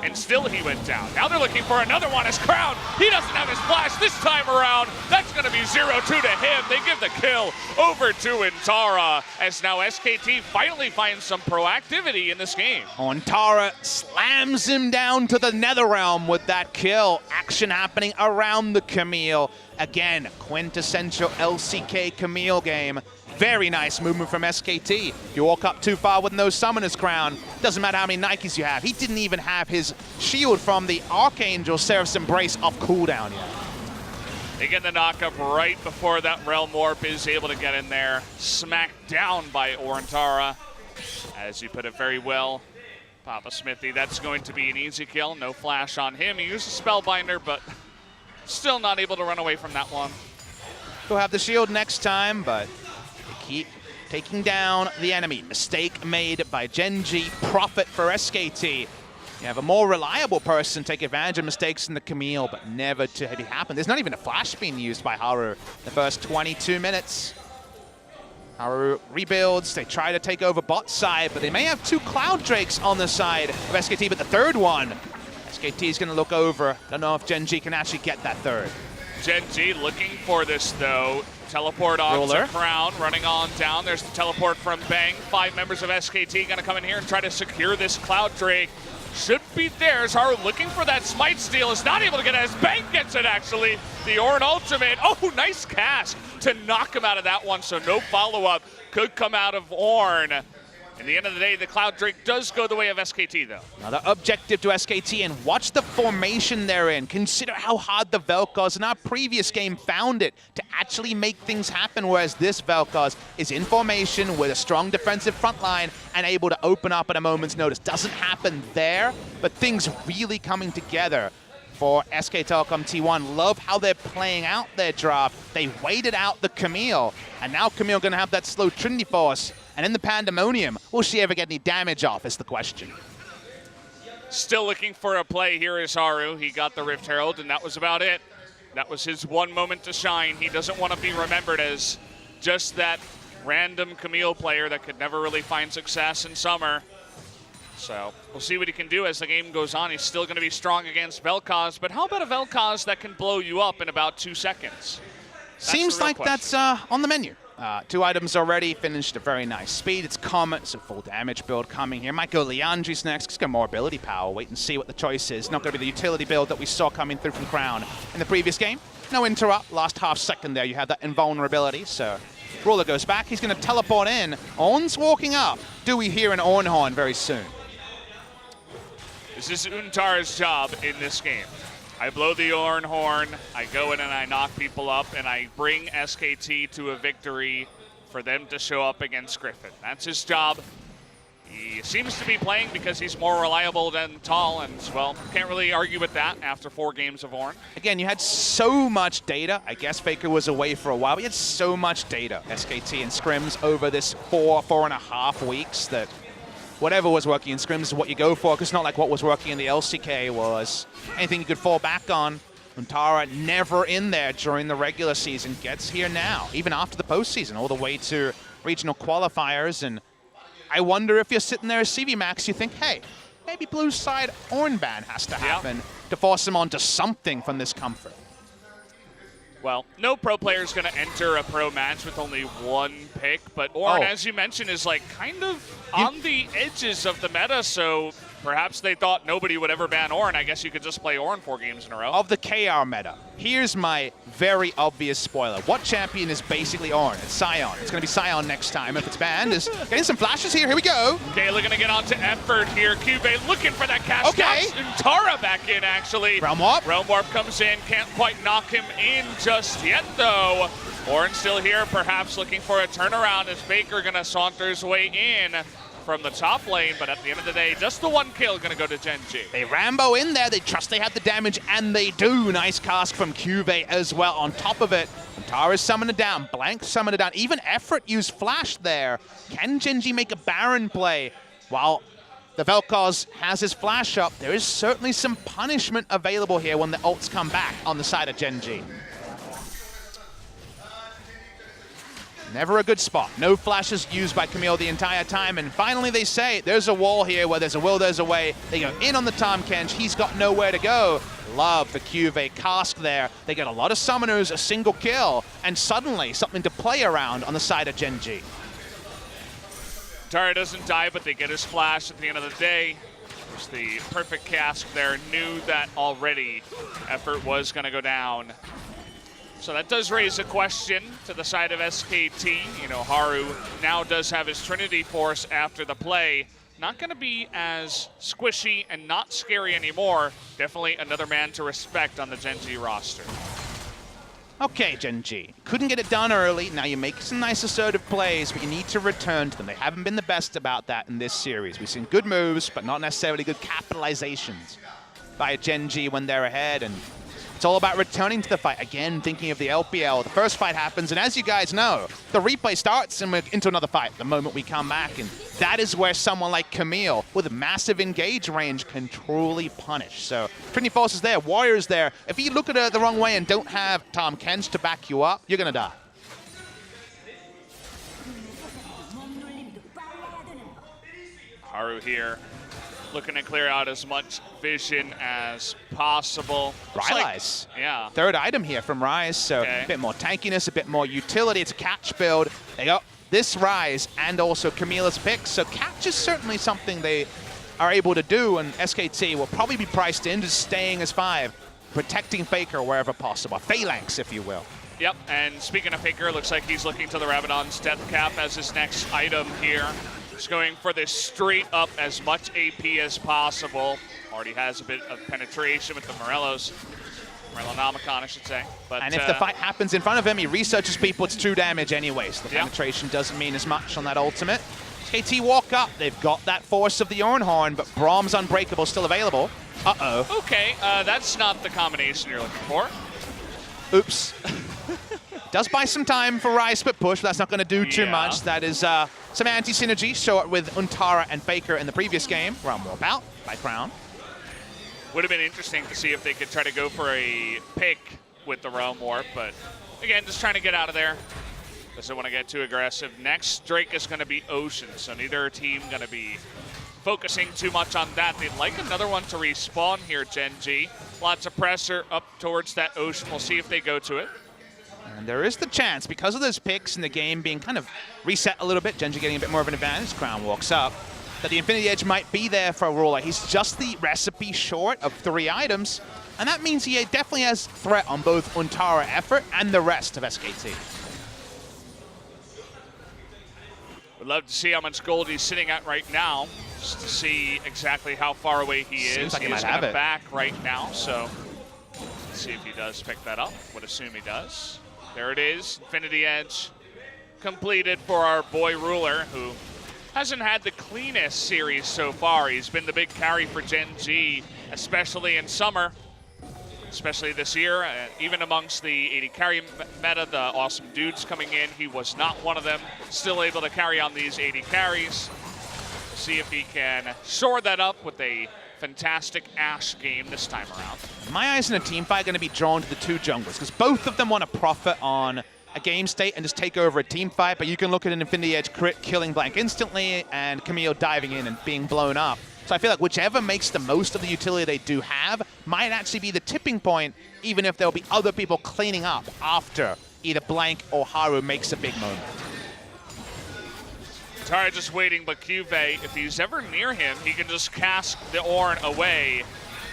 S1: and still he went down. Now they're looking for another one as Crown. He doesn't have his flash this time around. That's going to be 0-2 to him. They give the kill over to Intara, as now SKT finally finds some proactivity in this game.
S2: Intara slams him down to the Netherrealm with that kill. Action happening around the Camille. Again, quintessential LCK Camille game. Very nice movement from SKT. You walk up too far with no Summoner's Crown. Doesn't matter how many Nikes you have. He didn't even have his shield from the Archangel Seraph's Embrace off cooldown yet.
S1: They get the knockup right before that Realm Warp is able to get in there. Smacked down by Orantara, as you put it very well. Papa Smithy, that's going to be an easy kill. No flash on him. He used a Spellbinder, but still not able to run away from that one.
S2: He'll have the shield next time, but keep taking down the enemy. Mistake made by Gen G. Profit for SKT. You have a more reliable person take advantage of mistakes in the Camille, but never to have it happen. There's not even a flash being used by Haru the first 22 minutes. Haru rebuilds. They try to take over bot side, but they may have two Cloud Drakes on the side of SKT, but the third one SKT is going to look over. Don't know if Gen G can actually get that third.
S1: Gen G looking for this, though. Teleport on to Crown, running on down. There's the teleport from Bang. 5 members of SKT going to come in here and try to secure this Cloud Drake. Should be theirs. Haru looking for that smite steal. Is not able to get it as Bang gets it, actually. The Ornn ultimate. Oh, nice cast to knock him out of that one, so no follow-up could come out of Ornn. In the end of the day, the Cloud Drake does go the way of SKT, though.
S2: Another objective to SKT, and watch the formation they're in. Consider how hard the Vel'Koz in our previous game found it to actually make things happen, whereas this Vel'Koz is in formation with a strong defensive front line and able to open up at a moment's notice. Doesn't happen there, but things really coming together for SK Telecom T1. Love how they're playing out their draft. They waited out the Camille, and now Camille going to have that slow Trinity Force. And in the Pandemonium, will she ever get any damage off is the question.
S1: Still looking for a play. Here is Haru. He got the Rift Herald, and that was about it. That was his one moment to shine. He doesn't want to be remembered as just that random Camille player that could never really find success in summer. So we'll see what he can do as the game goes on. He's still going to be strong against Vel'Koz, but how about a Vel'Koz that can blow you up in about 2 seconds?
S2: Seems like that's on the menu. 2 items already, finished a very nice speed. It's Comet, so full damage build coming here. Might go Liandry's next, just got more ability power. Wait and see what the choice is. Not going to be the utility build that we saw coming through from Crown in the previous game. No interrupt, last half second there. You have that invulnerability, so Ruler goes back. He's going to teleport in. Ornn's walking up. Do we hear an Ornn horn very soon?
S1: This is Untar's job in this game. I blow the Ornn horn, I go in and I knock people up, and I bring SKT to a victory for them to show up against Griffin. That's his job. He seems to be playing because he's more reliable than Tall, and, well, can't really argue with that after 4 games of Ornn.
S2: Again, you had so much data. I guess Faker was away for a while, but you had so much data, SKT and Scrims, over this 4.5 weeks that whatever was working in Scrims is what you go for, because it's not like what was working in the LCK was anything you could fall back on. Untara never in there during the regular season, gets here now, even after the postseason, all the way to regional qualifiers. And I wonder if you're sitting there as CV Max, you think, hey, maybe blue side Ornn ban has to happen to force him onto something from this comfort.
S1: Well, no pro player is going to enter a pro match with only 1 pick, but Ornn, as you mentioned, is like kind of on the edges of the meta, so perhaps they thought nobody would ever ban Ornn. I guess you could just play Ornn 4 games in a row.
S2: Of the KR meta, here's my very obvious spoiler. What champion is basically Ornn? It's Sion. It's going to be Sion next time if it's banned. Is getting some flashes here. Here we go.
S1: Kayla going to get onto effort here. Cube looking for that cast.
S2: Okay.
S1: Untara back in, actually.
S2: Realm Warp.
S1: Realm Warp comes in. Can't quite knock him in just yet, though. Ornn still here, perhaps looking for a turnaround as Baker going to saunter his way in from the top lane, but at the end of the day, just the 1 kill going to go to Gen G.
S2: They Rambo in there, they trust they have the damage, and they do. Nice cast from Cuvée as well. On top of it, Tara's summoned it down, Blank summoned it down. Even Effort used Flash there. Can Gen G make a Baron play? While the Vel'Koz has his Flash up, there is certainly some punishment available here when the ults come back on the side of Gen G. Never a good spot. No flashes used by Camille the entire time, and finally they say there's a wall here. Where there's a will, there's a way. They go in on the Tahm Kench. He's got nowhere to go. Love the Cuvée cask there. They get a lot of summoners, a single kill, and suddenly something to play around on the side of Gen G.
S1: Tara doesn't die, but they get his flash at the end of the day. Just the perfect cask there. Knew that already. Effort was going to go down. So that does raise a question to the side of SKT. You know, Haru now does have his Trinity Force after the play. Not going to be as squishy and not scary anymore. Definitely another man to respect on the Gen G roster.
S2: Okay, Gen G. Couldn't get it done early. Now you make some nice assertive plays, but you need to return to them. They haven't been the best about that in this series. We've seen good moves, but not necessarily good capitalizations by Gen G when they're ahead, and it's all about returning to the fight. Again, thinking of the LPL, the first fight happens, and as you guys know, the replay starts and we're into another fight the moment we come back, and that is where someone like Camille, with massive engage range, can truly punish. So, Trinity Force is there, Warrior's there. If you look at it the wrong way and don't have Tahm Kench to back you up, you're gonna die.
S1: Haru here, Looking to clear out as much vision as possible.
S2: Rylai's.
S1: Yeah.
S2: Third item here from Rise, so a bit more tankiness, a bit more utility. It's a catch build. They got this Rise and also Camilla's pick, so catch is certainly something they are able to do, and SKT will probably be priced into staying as 5, protecting Faker wherever possible. Phalanx, if you will.
S1: Yep, and speaking of Faker, looks like he's looking to the Rabadon's Death Cap as his next item here. He's going for this straight up as much AP as possible. Already has a bit of penetration with the Morellonomicon, I should say. But,
S2: and if the fight happens in front of him, he researches people, it's 2 damage anyways. The penetration doesn't mean as much on that ultimate. SKT walk up, they've got that force of the Ornhorn, but Braum's Unbreakable still available. Uh-oh.
S1: Okay, that's not the combination you're looking for.
S2: Oops. Does buy some time for Rise but push, but that's not going to do too much. That is some anti-synergy. Saw it with Untara and Faker in the previous game. Realm Warp out by Crown.
S1: Would have been interesting to see if they could try to go for a pick with the Realm Warp, but again, just trying to get out of there. Doesn't want to get too aggressive. Next Drake is going to be Ocean, so neither team going to be focusing too much on that. They'd like another one to respawn here, Gen G. Lots of pressure up towards that Ocean. We'll see if they go to it.
S2: And there is the chance, because of those picks and the game being kind of reset a little bit, Gen G getting a bit more of an advantage, Crown walks up, that the Infinity Edge might be there for Ruler. He's just the recipe short of 3 items, and that means he definitely has threat on both Untara effort and the rest of SKT.
S1: Would love to see how much gold he's sitting at right now, just to see exactly how far away he is.
S2: Seems like he
S1: is
S2: might have it.
S1: back right now, so let's see if he does pick that up. Would assume he does. There it is, Infinity Edge completed for our boy Ruler, who hasn't had the cleanest series so far. He's been the big carry for Gen G, especially in summer, especially this year. Even amongst the 80 carry meta, the awesome dudes coming in, he was not one of them. Still able to carry on these 80 carries. See if he can shore that up with a fantastic Ashe game this time around.
S2: My eyes in a team fight are going to be drawn to the 2 junglers, because both of them want to profit on a game state and just take over a team fight, but you can look at an Infinity Edge crit killing Blank instantly and Camille diving in and being blown up. So I feel like whichever makes the most of the utility they do have might actually be the tipping point, even if there'll be other people cleaning up after either Blank or Haru makes a big moment.
S1: Tara just waiting, but Cuvee, if he's ever near him, he can just cast the Ornn away,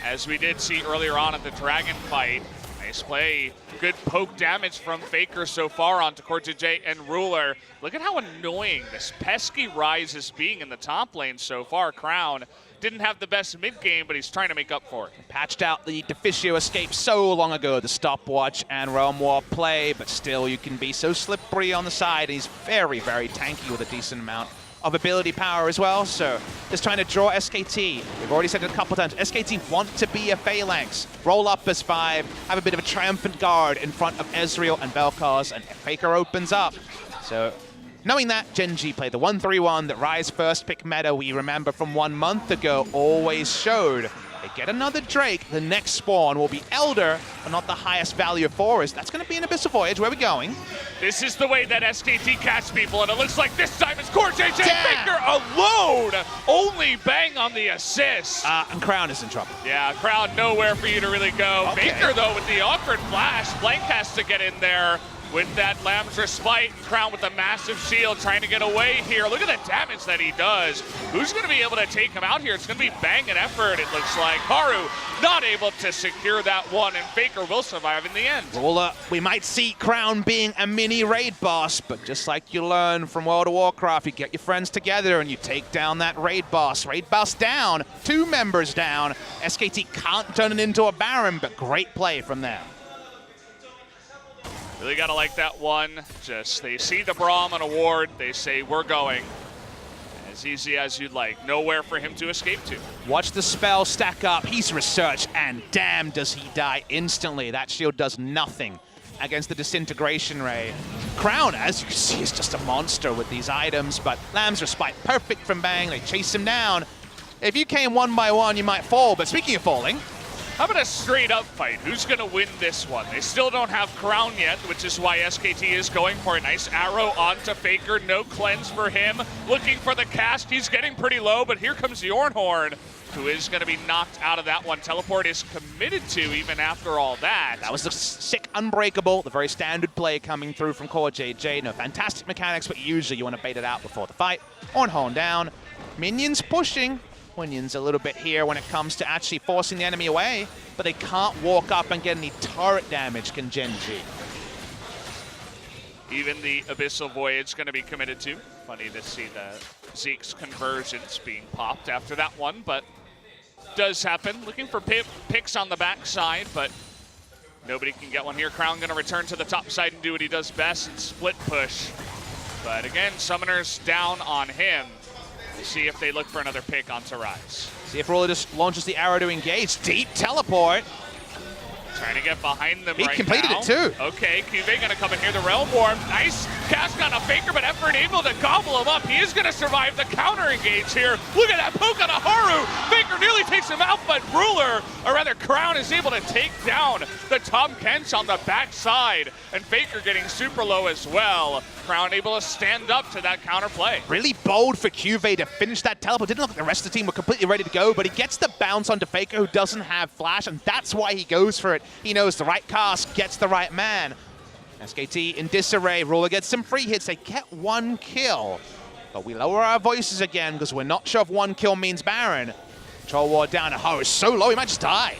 S1: as we did see earlier on at the Dragon fight. Nice play. Good poke damage from Faker so far onto Kortej and Ruler. Look at how annoying this pesky Rise is being in the top lane so far. Crown didn't have the best mid game, but he's trying to make up for it.
S2: Patched out the Deficio escape so long ago, the stopwatch and Realm Warp play, but still you can be so slippery on the side. He's very, very tanky with a decent amount of ability power as well, so just trying to draw SKT. We've already said it a couple times, SKT want to be a Phalanx, roll up as 5, have a bit of a triumphant guard in front of Ezreal and Vel'Koz, and Faker opens up. So knowing that, Gen G played the 1-3-1 that Rise first pick meta we remember from 1 month ago always showed. They get another Drake, the next spawn will be Elder, but not the highest value of Forest. That's going to be an Abyssal Voyage. Where are we going?
S1: This is the way that SKT catch people, and it looks like this time it's Kortej Faker alone! Only bang on the assist.
S2: And Crown is in trouble.
S1: Yeah, Crown nowhere for you to really go.
S2: Okay.
S1: Faker, though, with the awkward flash. Blank has to get in there with that Lamb's Respite. Crown with a massive shield trying to get away here. Look at the damage that he does. Who's going to be able to take him out here? It's going to be bang and effort, it looks like. Haru not able to secure that one, and Faker will survive in the end.
S2: Ruler, we might see Crown being a mini raid boss, but just like you learn from World of Warcraft, you get your friends together and you take down that raid boss. Raid boss down, 2 members down. SKT can't turn it into a Baron, but great play from them.
S1: Really gotta like that one. Just, they see the Braum and a ward, they say, we're going. As easy as you'd like. Nowhere for him to escape to.
S2: Watch the spell stack up. He's researched, and damn does he die instantly. That shield does nothing against the Disintegration Ray. Crown, as you can see, is just a monster with these items, but Lamb's Respite perfect from Bang. They chase him down. If you came 1 by 1, you might fall, but speaking of falling,
S1: how about a straight up fight? Who's gonna win this one? They still don't have Crown yet, which is why SKT is going for a nice arrow onto Faker. No cleanse for him. Looking for the cast. He's getting pretty low, but here comes the Ornhorn. who is going to be knocked out of that one. Teleport is committed to even after all that.
S2: That was the sick Unbreakable, the very standard play coming through from Core JJ. No fantastic mechanics, but usually you want to bait it out before the fight. Horn down. Minions pushing. Minions a little bit here when it comes to actually forcing the enemy away, but they can't walk up and get any turret damage, can Genji.
S1: Even the Abyssal Voyage going to be committed to. Funny to see the Zeke's conversions being popped after that one, but does happen. Looking for picks on the backside, but nobody can get one here. Crown going to return to the top side and do what he does best and split push. But again, Summoner's down on him. See if they look for another pick onto Rise.
S2: See if Ruler just launches the arrow to engage. Deep teleport.
S1: Trying to get behind them
S2: He
S1: right
S2: completed
S1: now.
S2: it too.
S1: Okay, QV gonna come in here. The Realm Warp. Nice cast on a Faker, but Effort able to gobble him up. He is gonna survive the counter engage here. Look at that poke on a Haru. Faker nearly takes him out, but Ruler, or rather Crown, is able to take down the Tom Kench on the backside. And Faker getting super low as well. Crown able to stand up to that counter play.
S2: Really bold for QV to finish that teleport. Didn't look like the rest of the team were completely ready to go, but he gets the bounce onto Faker, who doesn't have flash, and that's why he goes for it. He knows the right cast gets the right man. SKT in disarray. Ruler gets some free hits. They get one kill, but we lower our voices again because we're not sure if one kill means Baron. Control ward down. Haru is so low, he might just die.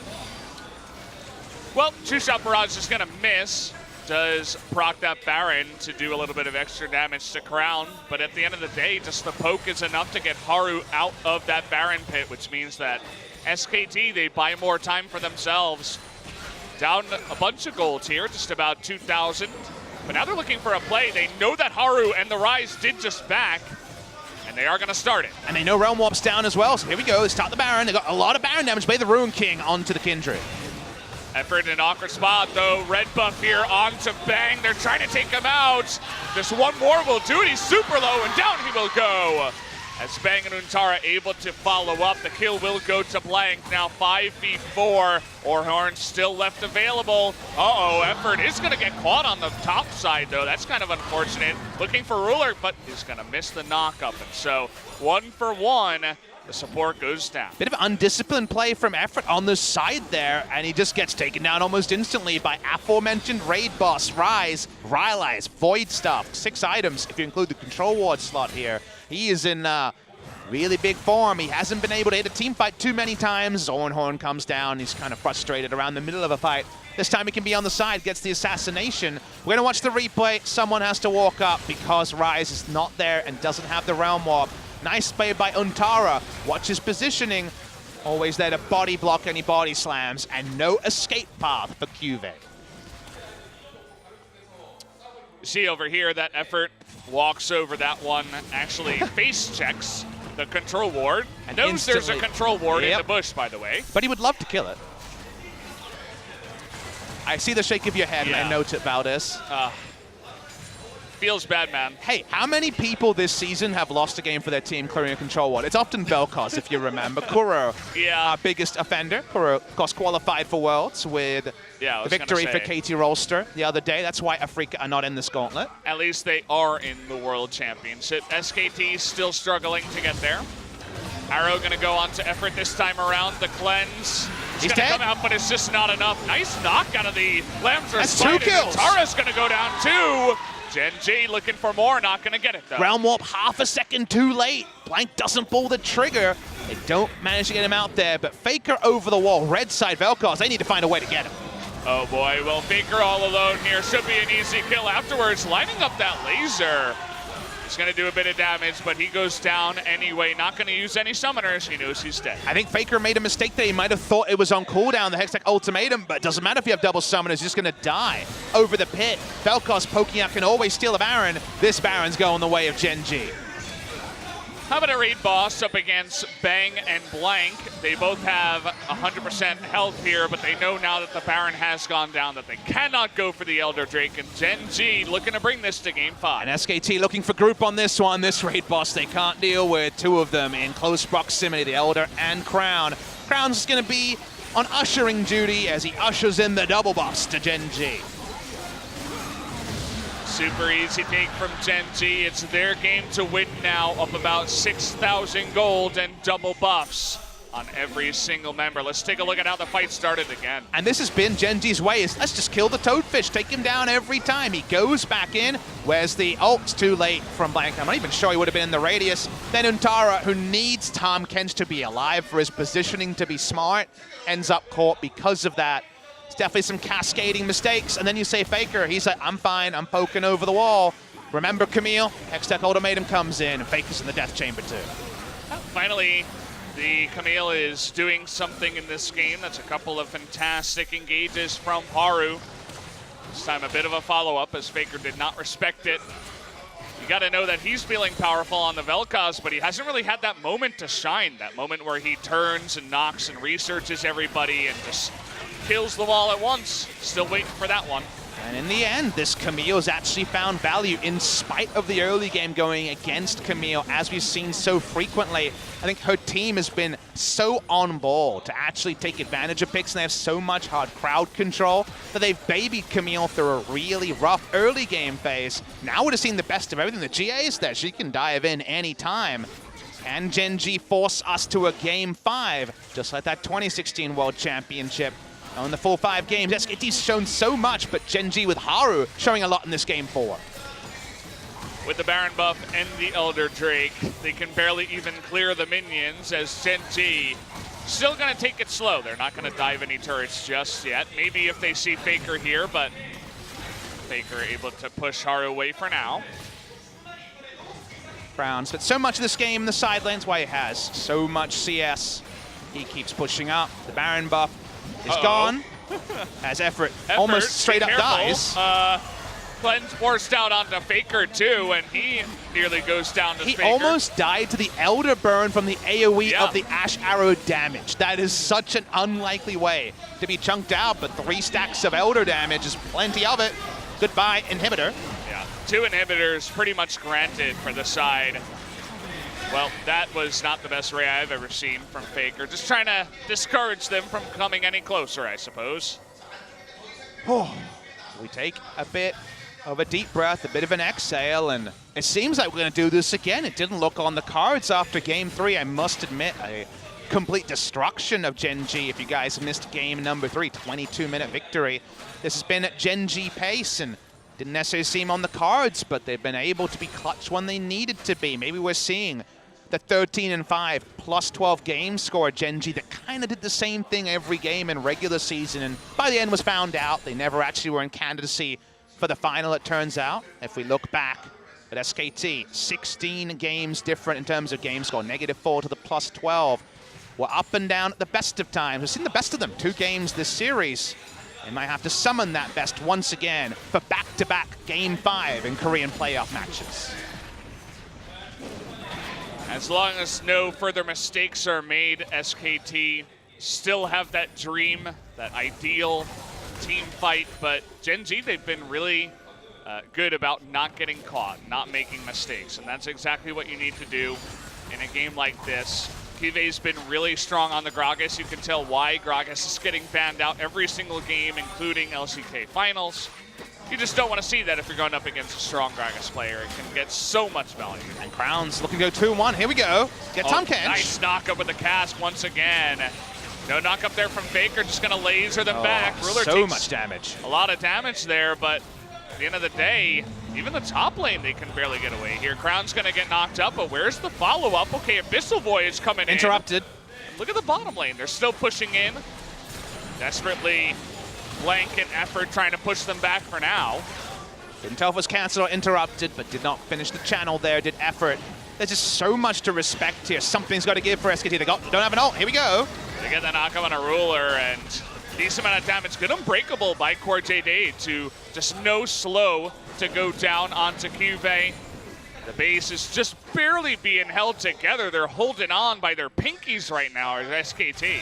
S1: Well, two-shot barrage is gonna miss. Does proc that Baron to do a little bit of extra damage to Crown, but at the end of the day, just the poke is enough to get Haru out of that Baron pit, which means that SKT, they buy more time for themselves. Down a bunch of gold here, just about 2,000. But now they're looking for a play. They know that Haru and the Rise did just back, and they are going to start it.
S2: And they know Realm Warp's down as well, so here we go. They start the Baron. They got a lot of Baron damage. Play the Ruin King onto the Kindred.
S1: Effort in an awkward spot, though. Red buff here onto Bang. They're trying to take him out. Just one more will do it. He's super low, and down he will go. As Bang and Untara able to follow up, the kill will go to Blank. Now 5v4. Orhorn still left available. Uh-oh, Effort is going to get caught on the top side, though. That's kind of unfortunate. Looking for Ruler, but he's going to miss the knock-up. And so 1 for 1. The support goes down. Bit
S2: of undisciplined play from Effort on the side there, and he just gets taken down almost instantly by aforementioned raid boss, Rise, Rylai's, Void Stuff. 6 items if you include the control ward slot here. He is in really big form. He hasn't been able to hit a team fight too many times. Ornhorn comes down. He's kind of frustrated around the middle of a fight. This time he can be on the side, gets the assassination. We're going to watch the replay. Someone has to walk up because Rise is not there and doesn't have the Realm Warp. Nice play by Untara. Watch his positioning. Always there to body block any body slams, and no escape path for QV.
S1: See over here, that Effort walks over that one, actually face checks the control ward. And knows there's a control ward in the bush, by the way.
S2: But he would love to kill it. I see the shake of your head, and I note it, Valdez.
S1: Feels bad, man.
S2: Hey, how many people this season have lost a game for their team clearing a control ward? It's often Vel'Koz, if you remember. Kuro, our biggest offender. Kuro, of course, qualified for Worlds with the victory for Katie Rolster the other day. That's why Afrika are not in this gauntlet.
S1: At least they are in the World Championship. SKT still struggling to get there. Arrow going to go on to Effort this time around. The cleanse. He's going to come out, but it's just not enough. Nice knock out of the Lambs.
S2: That's 2 kills.
S1: Tara's going to go down 2. Genji looking for more, not going to get it, though.
S2: Realm Warp half a second too late. Blank doesn't pull the trigger. They don't manage to get him out there, but Faker over the wall. Red side Vel'Koz, they need to find a way to get him.
S1: Oh boy, well, Faker all alone here. Should be an easy kill afterwards. Lining up that laser. He's going to do a bit of damage, but he goes down anyway. Not going to use any summoners. He knows he's dead.
S2: I think Faker made a mistake there. He might have thought it was on cooldown, the Hextech ultimatum, but it doesn't matter if you have double summoners. He's just going to die over the pit. Vel'Koz poking out can always steal a Baron. This Baron's going the way of Genji.
S1: How about a raid boss up against Bang and Blank? They both have 100% health here, but they know now that the Baron has gone down that they cannot go for the Elder Drake, and Genji looking to bring this to Game 5.
S2: And SKT looking for group on this one. This raid boss they can't deal with. 2 of them in close proximity, the Elder and Crown. Crown's going to be on ushering duty as he ushers in the double buffs to Genji.
S1: Super easy take from Genji. It's their game to win now, up about 6,000 gold and double buffs. on every single member. Let's take a look at how the fight started again.
S2: And this has been Genji's way, is let's just kill the Toadfish, take him down every time. He goes back in, where's the ult? It's too late from Blank. I'm not even sure he would have been in the radius. Then Untara, who needs Tahm Kench to be alive for his positioning to be smart, ends up caught because of that. It's definitely some cascading mistakes. And then you say Faker, he's like, I'm fine, I'm poking over the wall. Remember Camille, Hextech Ultimatum comes in, and Faker's in the death chamber too.
S1: Finally, the Camille is doing something in this game. That's a couple of fantastic engages from Haru. This time a bit of a follow-up as Faker did not respect it. You got to know that he's feeling powerful on the Vel'Koz, but he hasn't really had that moment to shine, that moment where he turns and knocks and researches everybody and just kills them all at once. Still waiting for that one.
S2: And in the end, this Camille's actually found value in spite of the early game going against Camille, as we've seen so frequently. I think her team has been so on ball to actually take advantage of picks, and they have so much hard crowd control that they've babied Camille through a really rough early game phase. Now we're just seeing the best of everything. The GA is there. She can dive in anytime. Can Genji force us to a game 5, just like that 2016 World Championship? In the full 5 games, SKT's shown so much, but Genji with Haru showing a lot in this game 4.
S1: With the Baron buff and the Elder Drake, they can barely even clear the minions as Genji still going to take it slow. They're not going to dive any turrets just yet. Maybe if they see Faker here, but Faker able to push Haru away for now.
S2: Browns, but so much of this game in the side lanes, why he has so much CS. He keeps pushing up. The Baron buff is gone, as Effort almost straight up dies.
S1: Cleanse forced out onto Faker too, and he nearly goes down to Faker.
S2: He almost died to the Elder Burn from the AoE of the Ash Arrow damage. That is such an unlikely way to be chunked out, but 3 stacks of Elder damage is plenty of it. Goodbye, Inhibitor.
S1: Yeah, 2 inhibitors pretty much granted for the side. Well, that was not the best Ray I've ever seen from Faker. Just trying to discourage them from coming any closer, I suppose.
S2: We take a bit of a deep breath, a bit of an exhale, and it seems like we're going to do this again. It didn't look on the cards after game 3, I must admit. A complete destruction of Genji. If you guys missed game number 3, 22-minute victory. This has been at Genji pace, and didn't necessarily seem on the cards, but they've been able to be clutch when they needed to be. Maybe we're seeing the 13-5 plus 12 game score Genji that kind of did the same thing every game in regular season, and by the end was found out they never actually were in candidacy for the final, it turns out. If we look back at SKT, 16 games different in terms of game score, -4 to the plus 12. We're up and down at the best of times. We've seen the best of them, 2 games this series. They might have to summon that best once again for back-to-back game 5 in Korean playoff matches.
S1: As long as no further mistakes are made, SKT still have that dream, that ideal team fight, but Genji, they've been really good about not getting caught, not making mistakes, and that's exactly what you need to do in a game like this. Kive's been really strong on the Gragas. You can tell why Gragas is getting banned out every single game, including LCK finals. You just don't want to see that if you're going up against a strong Gragas player. It can get so much value.
S2: And Crowns looking to go 2-1. Here we go. Get Tahm Kench.
S1: Nice knock-up with the cast once again. No knock-up there from Faker, just going to laser them back. Ruler
S2: so
S1: takes
S2: much damage.
S1: A lot of damage there, but at the end of the day, even the top lane, they can barely get away here. Crown's going to get knocked up, but where's the follow-up? Okay, Abyssal Voyage coming in.
S2: Interrupted.
S1: Look at the bottom lane. They're still pushing in. Desperately Blank and Effort trying to push them back for now.
S2: Didn't tell if it was cancelled or interrupted, but did not finish the channel there, did Effort. There's just so much to respect here. Something's got to give for SKT. They don't have an ult. Here we go.
S1: They get the knock-up on a Ruler, and decent amount of damage. Good unbreakable by Core JD to just no slow to go down onto Cuvée. The base is just barely being held together. They're holding on by their pinkies right now as SKT.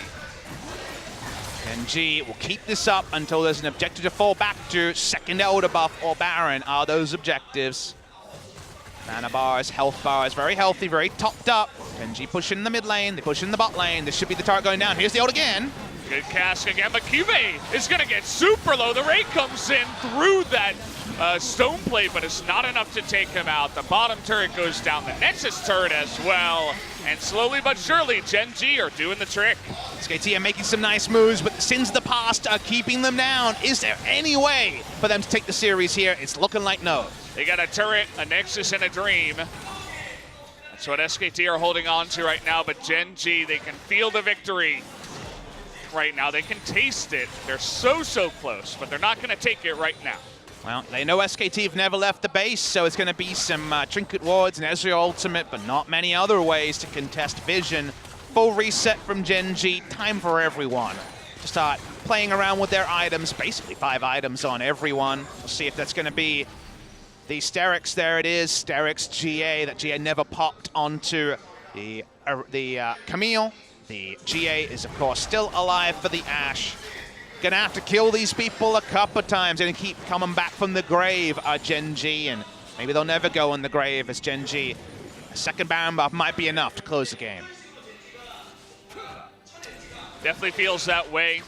S2: NG will keep this up until there's an objective to fall back to. Second Elder buff or Baron are those objectives. Mana bars, health bars, very healthy, very topped up. NG pushing in the mid lane, they push in the bot lane. This should be the target going down. Here's the ult again.
S1: Good cast again, but Cuvée is going to get super low. The Ray comes in through that stone plate, but it's not enough to take him out. The bottom turret goes down, the Nexus turret as well. And slowly but surely, Gen G are doing the trick.
S2: SKT are making some nice moves, but the sins of the past are keeping them down. Is there any way for them to take the series here? It's looking like no.
S1: They got a turret, a Nexus, and a Dream. That's what SKT are holding on to right now, but Gen G, they can feel the victory right now. They can taste it. They're so close, but they're not going to take it right now.
S2: Well, they know SKT have never left the base, so it's going to be some Trinket Wards and Ezreal Ultimate, but not many other ways to contest Vision. Full reset from Gen G. Time for everyone to start playing around with their items. Basically 5 items on everyone. We'll see if that's going to be the Sterix. There it is, Sterix GA. That GA never popped onto the Camille. The GA is, of course, still alive for the Ashe. Gonna have to kill these people a couple of times and keep coming back from the grave, Gen G, and maybe they'll never go in the grave as Gen G. A second Baron buff might be enough to close the game.
S1: Definitely feels that way.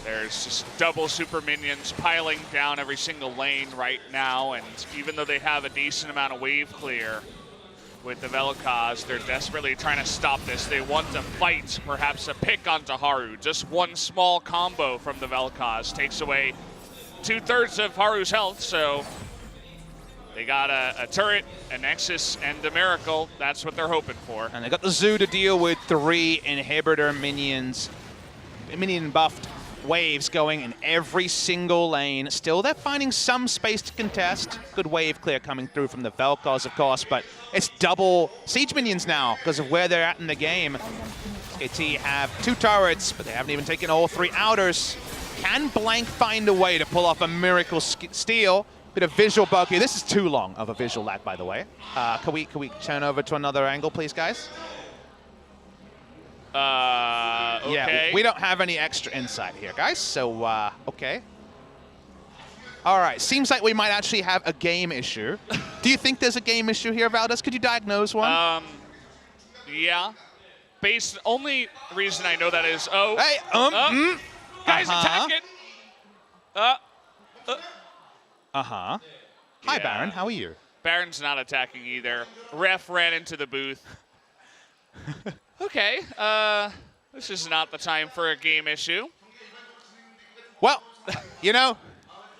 S1: There's just double super minions piling down every single lane right now, and even though they have a decent amount of wave clear with the Vel'Koz, they're desperately trying to stop this. They want to fight, perhaps a pick onto Haru. Just one small combo from the Vel'Koz takes away 2/3 of Haru's health, so they got a turret, a Nexus, and a Miracle. That's what they're hoping for.
S2: And they got the Zoo to deal with 3 inhibitor minions, minion buffed waves going in every single lane. Still, they're finding some space to contest. Good wave clear coming through from the Vel'Koz, of course, but it's double siege minions now because of where they're at in the game. SKT have 2 turrets, but they haven't even taken all 3 outers. Can Blank find a way to pull off a miracle steal? Bit of visual bug here. This is too long of a visual lag, by the way. Can we turn over to another angle, please, guys?
S1: Okay.
S2: Yeah, we don't have any extra insight here, guys, so, okay. All right, seems like we might actually have a game issue. Do you think there's a game issue here, Valdez? Could you diagnose one?
S1: Yeah. Only reason I know that is,
S2: Hey,
S1: guys attack it!
S2: Hi,
S1: Yeah.
S2: Baron, how are you?
S1: Baron's not attacking either. Ref ran into the booth. Okay, this is not the time for a game issue.
S2: Well, you know,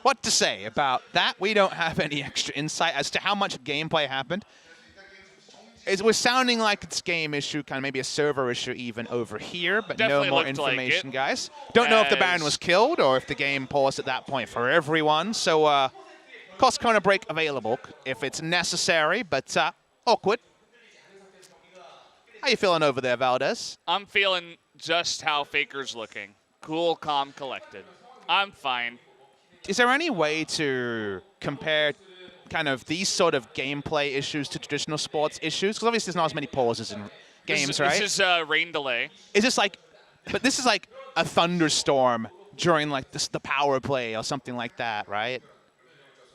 S2: what to say about that? We don't have any extra insight as to how much gameplay happened. It was sounding like it's game issue, kind of maybe a server issue even over here, but
S1: Definitely
S2: no more
S1: looked like
S2: information,
S1: it.
S2: guys. Don't know if the Baron was killed or if the game paused at that point for everyone. So, cost corner break available if it's necessary, but awkward. How you feeling over there, Valdez?
S1: I'm feeling just how Faker's looking. Cool, calm, collected. I'm fine.
S2: Is there any way to compare kind of these sort of gameplay issues to traditional sports issues? Because obviously there's not as many pauses in games, right?
S1: This is rain delay.
S2: Is this like, but this is like a thunderstorm during like the power play or something like that, right?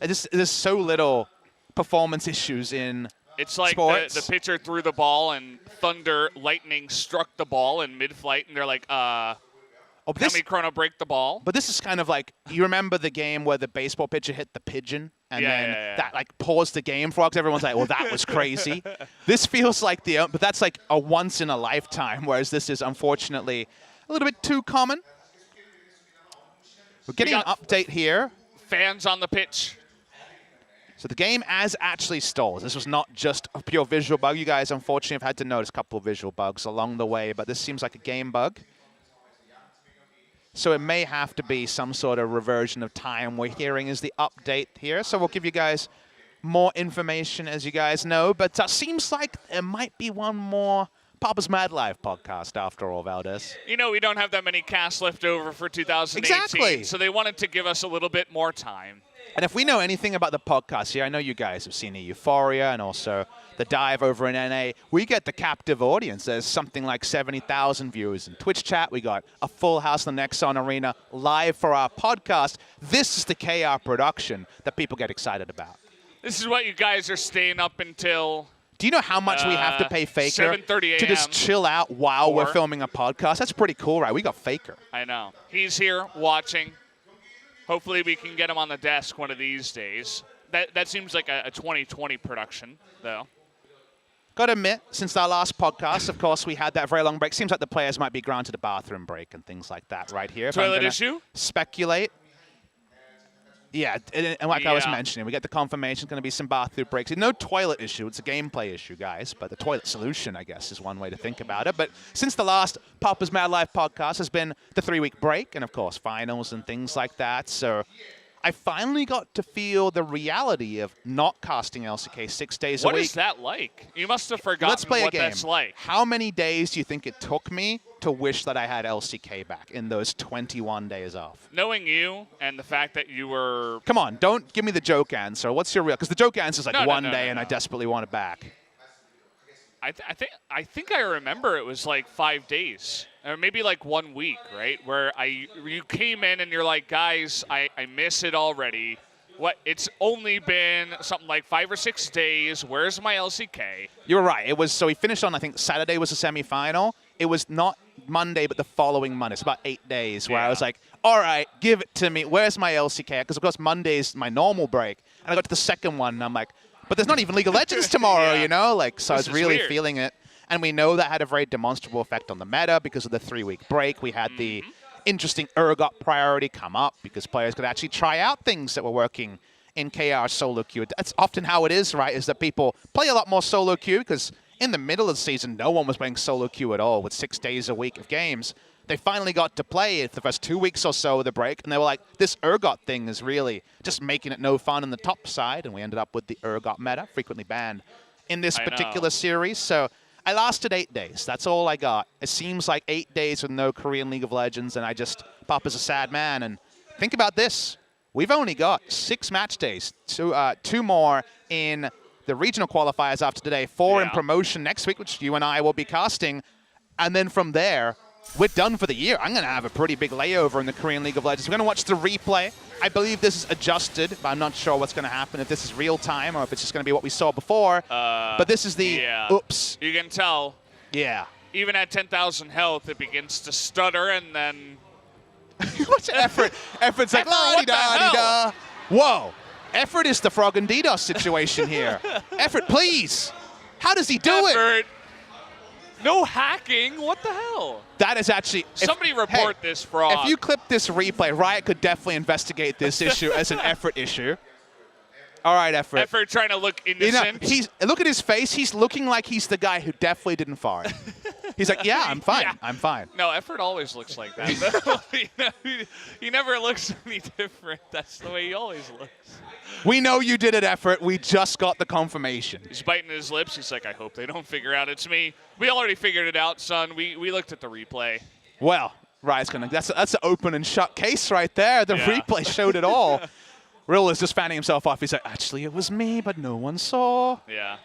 S2: There's so little performance issues in
S1: It's like
S2: sports.
S1: the pitcher threw the ball and thunder, lightning struck the ball in mid-flight, and they're like,
S2: Oh,
S1: Can we chrono break the ball?
S2: But this is kind of like, you remember the game where the baseball pitcher hit the pigeon and
S1: Yeah.
S2: that like paused the game for us? Everyone's like, well, that was crazy. This feels like but that's like a once in a lifetime, whereas this is unfortunately a little bit too common. We're getting an update here.
S1: Fans on the pitch.
S2: So the game has actually stalled. This was not just a pure visual bug. You guys unfortunately have had to notice a couple of visual bugs along the way, but this seems like a game bug. So it may have to be some sort of reversion of time we're hearing is the update here. So we'll give you guys more information as you guys know. But seems like there might be one more Papa's Mad Live podcast after all, Valdez.
S1: You know, we don't have that many casts left over for 2018.
S2: Exactly.
S1: So they wanted to give us a little bit more time.
S2: And if we know anything about the podcast here, I know you guys have seen the Euphoria and also the dive over in NA. We get the captive audience. There's something like 70,000 viewers in Twitch chat. We got a full house in the Nexon Arena live for our podcast. This is the KR production that people get excited about.
S1: This is what you guys are staying up until.
S2: Do you know how much we have to pay Faker
S1: 7:30
S2: to just chill out while we're
S1: 4.
S2: filming a podcast? That's pretty cool, right? We got Faker.
S1: I know. He's here watching. Hopefully we can get him on the desk one of these days. That seems like a 2020 production, though.
S2: Got to admit, since our last podcast, of course, we had that very long break. Seems like the players might be granted a bathroom break and things like that right here.
S1: Toilet issue?
S2: Speculate. Yeah, and like I was mentioning, we get the confirmation, going to be some bathroom breaks. No toilet issue, it's a gameplay issue, guys. But the toilet solution, I guess, is one way to think about it. But since the last Papa's Mad Life podcast has been the 3-week break and, of course, finals and things like that. So I finally got to feel the reality of not casting LCK 6 days a week.
S1: What is that like? You must have forgotten
S2: Let's play
S1: what
S2: a game.
S1: that's like.
S2: How many days do you think it took me to wish that I had LCK back in those 21 days off?
S1: Knowing you and the fact that you were...
S2: Come on, don't give me the joke answer. What's your real... Because the joke answer is like one day and I desperately want it back.
S1: I think I remember it was like 5 days. Or maybe like 1 week, right? Where you came in and you're like, guys, I miss it already. What? It's only been something like 5 or 6 days. Where's my LCK?
S2: You're right. It was, so we finished on, I think, Saturday was the semifinal. It was not Monday, but the following Monday. It's about 8 days where I was like, all right, give it to me. Where's my LCK? Because, of course, Monday's my normal break. And I got to the second one, and I'm like, but there's not even League of Legends tomorrow, you know? Like, so I was really feeling it. And we know that had a very demonstrable effect on the meta because of the 3-week break. We had the interesting Urgot priority come up because players could actually try out things that were working in KR solo queue. That's often how it is, right, is that people play a lot more solo queue because in the middle of the season, no one was playing solo queue at all with 6 days a week of games. They finally got to play it the first 2 weeks or so of the break, and they were like, this Urgot thing is really just making it no fun on the top side, and we ended up with the Urgot meta, frequently banned in this particular series. So I lasted 8 days. That's all I got. It seems like 8 days with no Korean League of Legends, and Papa's a sad man. And think about this. We've only got 6 match days, 2 more in the regional qualifiers after today, 4 in promotion next week, which you and I will be casting. And then from there, we're done for the year. I'm going to have a pretty big layover in the Korean League of Legends. We're going to watch the replay. I believe this is adjusted, but I'm not sure what's going to happen, if this is real time or if it's just going to be what we saw before. But this is the oops.
S1: You can tell.
S2: Yeah.
S1: Even at 10,000 health, it begins to stutter, and then...
S2: What's effort? Effort's like, la-di-da-di-da. Whoa. Effort is the Frog and DDoS situation here. Effort, please. How does he do it?
S1: No hacking. What the hell?
S2: That is actually...
S1: Somebody report this fraud.
S2: If you clip this replay, Riot could definitely investigate this issue as an Effort issue. All right, Effort.
S1: Effort trying to look innocent.
S2: You know, look at his face. He's looking like he's the guy who definitely didn't fart. He's like, yeah, I'm fine. Yeah. I'm fine.
S1: No, Effort always looks like that. He never looks any different. That's the way he always looks.
S2: We know you did it, Effort. We just got the confirmation.
S1: He's biting his lips. He's like, I hope they don't figure out it's me. We already figured it out, son. We looked at the replay.
S2: Well, Riot's gonna. That's an open and shut case right there. The replay showed it all. Rill is just fanning himself off. He's like, actually, it was me, but no one saw.
S1: Yeah.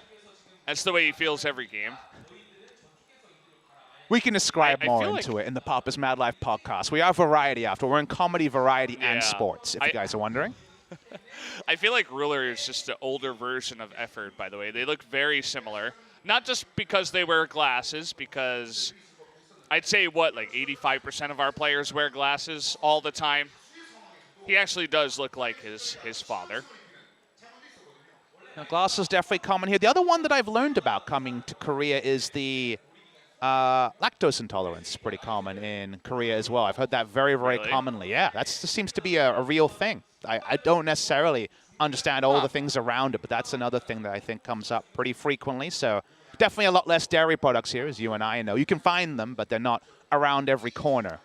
S1: That's the way he feels every game.
S2: We can describe more into it in the Papa's Mad Life podcast. We are variety after. We're in comedy, variety, and sports, if you guys are wondering.
S1: I feel like Ruler is just an older version of Effort, by the way. They look very similar. Not just because they wear glasses, because I'd say, like 85% of our players wear glasses all the time. He actually does look like his father.
S2: Now, glasses definitely common here. The other one that I've learned about coming to Korea is the lactose intolerance. Pretty common in Korea as well. I've heard that very, very commonly. Yeah, that seems to be a real thing. I don't necessarily understand all the things around it, but that's another thing that I think comes up pretty frequently. So definitely a lot less dairy products here, as you and I know. You can find them, but they're not around every corner.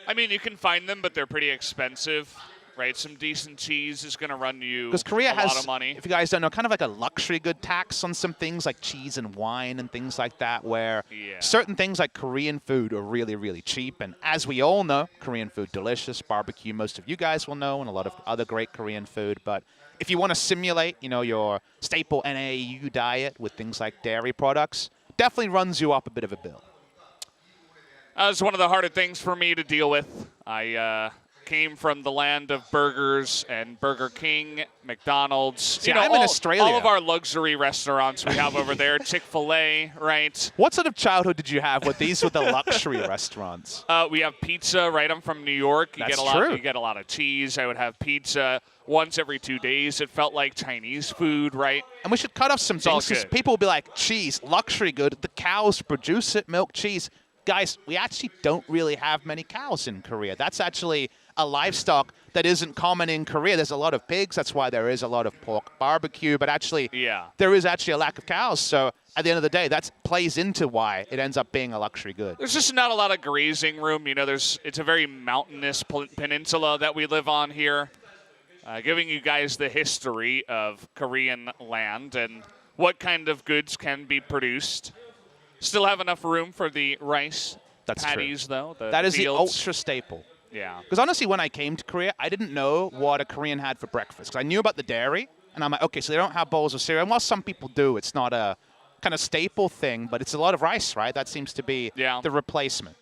S1: I mean, you can find them, but they're pretty expensive, right? Some decent cheese is going to run you
S2: Korea
S1: a lot of money.
S2: If you guys don't know, kind of like a luxury good tax on some things like cheese and wine and things like that, where certain things like Korean food are really, really cheap. And as we all know, Korean food delicious. Barbecue, most of you guys will know, and a lot of other great Korean food. But if you want to simulate, your staple NAU diet with things like dairy products, definitely runs you up a bit of a bill.
S1: That was one of the harder things for me to deal with. I came from the land of burgers and Burger King, McDonald's.
S2: See, I'm in Australia.
S1: All of our luxury restaurants we have over there, Chick-fil-A, right?
S2: What sort of childhood did you have with these with the luxury restaurants?
S1: We have pizza, right? I'm from New York.
S2: That's true.
S1: You get a lot of cheese. I would have pizza once every 2 days. It felt like Chinese food, right?
S2: And we should cut off some
S1: all
S2: things because
S1: good.
S2: people will be like, cheese, luxury good. The cows produce it, milk, cheese. Guys, we actually don't really have many cows in Korea. That's actually a livestock that isn't common in Korea. There's a lot of pigs. That's why there is a lot of pork barbecue. But actually, there is actually a lack of cows. So at the end of the day, that plays into why it ends up being a luxury good.
S1: There's just not a lot of grazing room. You know, it's a very mountainous peninsula that we live on here. Giving you guys the history of Korean land and what kind of goods can be produced. Still have enough room for the rice patties, though.
S2: That is the
S1: fields.
S2: ultra staple.
S1: Yeah.
S2: Because honestly, when I came to Korea, I didn't know what a Korean had for breakfast. Because I knew about the dairy, and I'm like, okay, so they don't have bowls of cereal. And while some people do, it's not a kind of staple thing, but it's a lot of rice, right? That seems to be the replacement.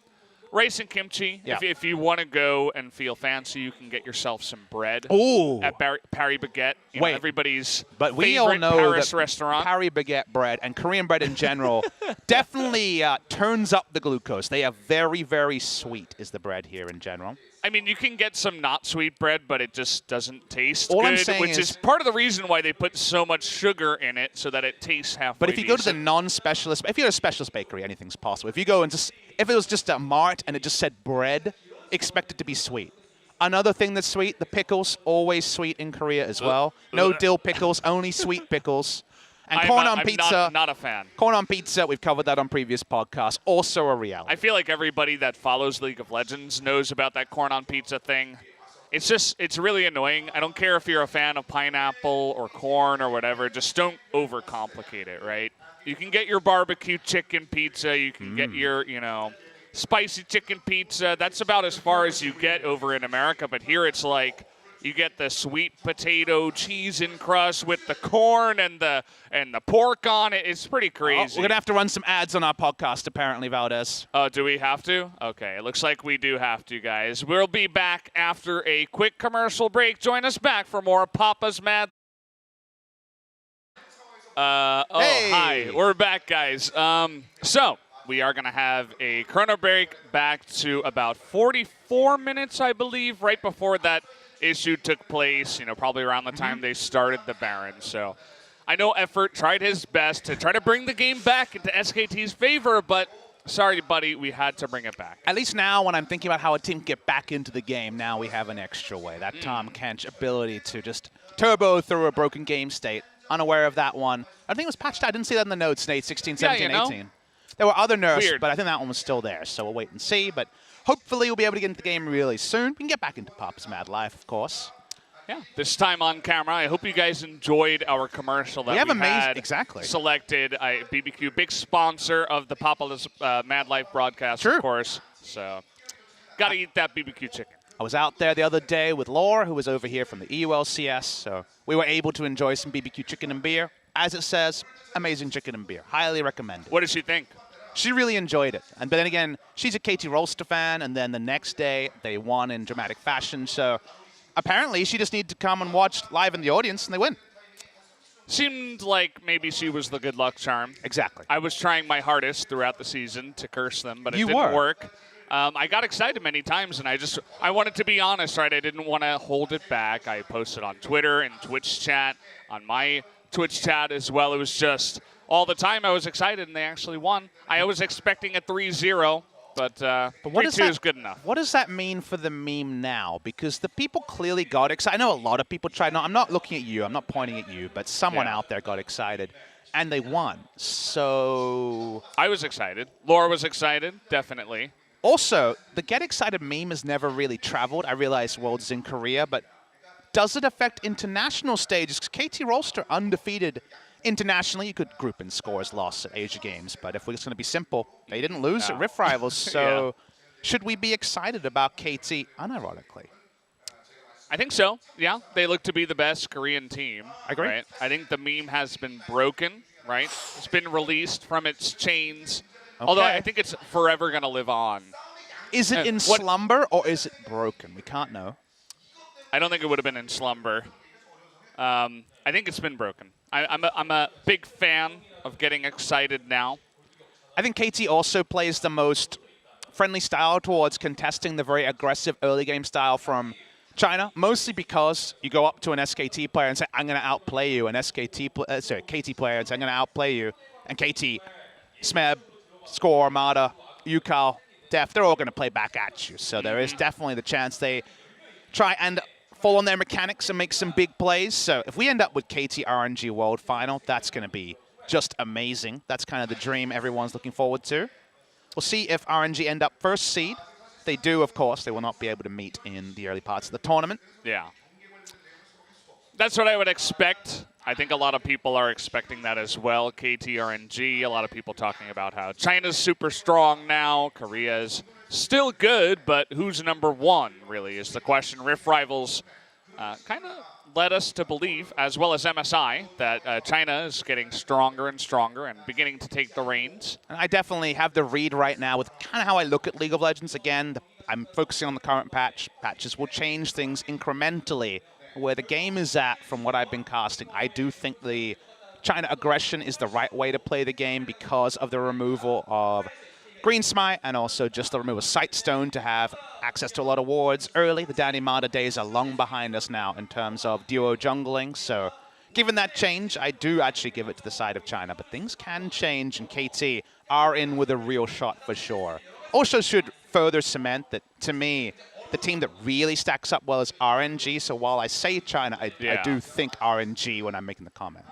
S1: Rice and kimchi.
S2: Yeah.
S1: If you want to go and feel fancy, you can get yourself some bread
S2: Ooh.
S1: at Paris Baguette. You know, everybody's
S2: but we
S1: favorite
S2: all know
S1: Paris
S2: that
S1: restaurant.
S2: Paris Baguette bread and Korean bread in general definitely turns up the glucose. They are very, very sweet is the bread here in general.
S1: I mean, you can get some not sweet bread, but it just doesn't taste
S2: All
S1: good,
S2: I'm saying
S1: which is part of the reason why they put so much sugar in it, so that it tastes halfway
S2: But if you go to the
S1: decent.
S2: non-specialist, if you're a specialist bakery, anything's possible. If you go and if it was just a mart and it just said bread, expect it to be sweet. Another thing that's sweet, the pickles, always sweet in Korea as well. No dill pickles, only sweet pickles. And corn on pizza.
S1: I'm not a fan.
S2: Corn on pizza, we've covered that on previous podcasts, also a reality.
S1: I feel like everybody that follows League of Legends knows about that corn on pizza thing. It's really annoying. I don't care if you're a fan of pineapple or corn or whatever. Just don't overcomplicate it, right? You can get your barbecue chicken pizza. You can get your, spicy chicken pizza. That's about as far as you get over in America. But here it's like you get the sweet potato cheese and crust with the corn and the pork on it. It's pretty crazy.
S2: We're going to have to run some ads on our podcast, apparently, Valdez.
S1: Oh, do we have to? Okay, it looks like we do have to, guys. We'll be back after a quick commercial break. Join us back for more Papa's Mad.
S2: Hey.
S1: Hi. We're back, guys. So we are going to have a chrono break back to about 44 minutes, I believe, right before that issue took place, probably around the time they started the Baron. So I know Effort tried his best to try to bring the game back into SKT's favor, but sorry, buddy, we had to bring it back.
S2: At least now, when I'm thinking about how a team can get back into the game, now we have an extra way. That Tom Kench ability to just turbo through a broken game state. Unaware of that one. I think it was patched out. I didn't see that in the notes, Nate, 16, 17, 18. There were other nerfs, but I think that one was still there, so we'll wait and see. But hopefully we'll be able to get into the game really soon. We can get back into Pop's Mad Life, of course.
S1: Yeah, this time on camera. I hope you guys enjoyed our commercial that we had selected. BBQ, big sponsor of the Papa's Mad Life broadcast, of course. So, got to eat that BBQ chicken.
S2: I was out there the other day with Laura, who was over here from the EULCS, so we were able to enjoy some BBQ chicken and beer. As it says, amazing chicken and beer. Highly recommended.
S1: What did she think?
S2: She really enjoyed it. But then again, she's a KT Rolster fan, and then the next day they won in dramatic fashion. So apparently she just needed to come and watch live in the audience, and they win.
S1: Seemed like maybe she was the good luck charm.
S2: Exactly.
S1: I was trying my hardest throughout the season to curse them, but it didn't work. I got excited many times, and I wanted to be honest, right? I didn't want to hold it back. I posted on Twitter and Twitch chat, on my Twitch chat as well. It was just all the time I was excited, and they actually won. I was expecting a 3-0, but 3-2 is good enough.
S2: What does that mean for the meme now? Because the people clearly got excited. I know a lot of people tried. No, I'm not looking at you. I'm not pointing at you, but someone out there got excited, and they won. So
S1: I was excited. Laura was excited, definitely.
S2: Also, the Get Excited meme has never really traveled. I realize Worlds in Korea, but does it affect international stages? Because KT Rolster undefeated internationally. You could group in scores lost at Asia Games, but if we're just going to be simple, they didn't lose at Rift Rivals. So should we be excited about KT unironically?
S1: I think so, yeah. They look to be the best Korean team.
S2: I agree.
S1: Right? I think the meme has been broken, right? It's been released from its chains. Although I think it's forever going to live on.
S2: Is it in slumber or is it broken? We can't know.
S1: I don't think it would have been in slumber. I think it's been broken. I'm a big fan of getting excited now.
S2: I think KT also plays the most friendly style towards contesting the very aggressive early game style from China, mostly because you go up to an SKT player and say, I'm going to outplay you, an KT player and say, I'm going to outplay you, and KT, Smeb, Score, Armada, Yukal, Def, they're all going to play back at you. So there is definitely the chance they try and fall on their mechanics and make some big plays. So if we end up with KT RNG World Final, that's going to be just amazing. That's kind of the dream everyone's looking forward to. We'll see if RNG end up first seed. If they do, of course, they will not be able to meet in the early parts of the tournament.
S1: Yeah. That's what I would expect. I think a lot of people are expecting that as well. KT RNG, a lot of people talking about how China's super strong now. Korea is still good, but who's number one, really, is the question. Rift Rivals kind of led us to believe, as well as MSI, that China is getting stronger and stronger and beginning to take the reins.
S2: And I definitely have the read right now with kind of how I look at League of Legends. Again, I'm focusing on the current patch. Patches will change things incrementally. Where the game is at, from what I've been casting, I do think the China aggression is the right way to play the game because of the removal of Green Smite and also just the removal of Sightstone to have access to a lot of wards early. The Danny Mata days are long behind us now in terms of duo jungling. So given that change, I do actually give it to the side of China. But things can change, and KT are in with a real shot for sure. Also should further cement that, to me, the team that really stacks up well is RNG. So while I say China, I do think RNG when I'm making the comment.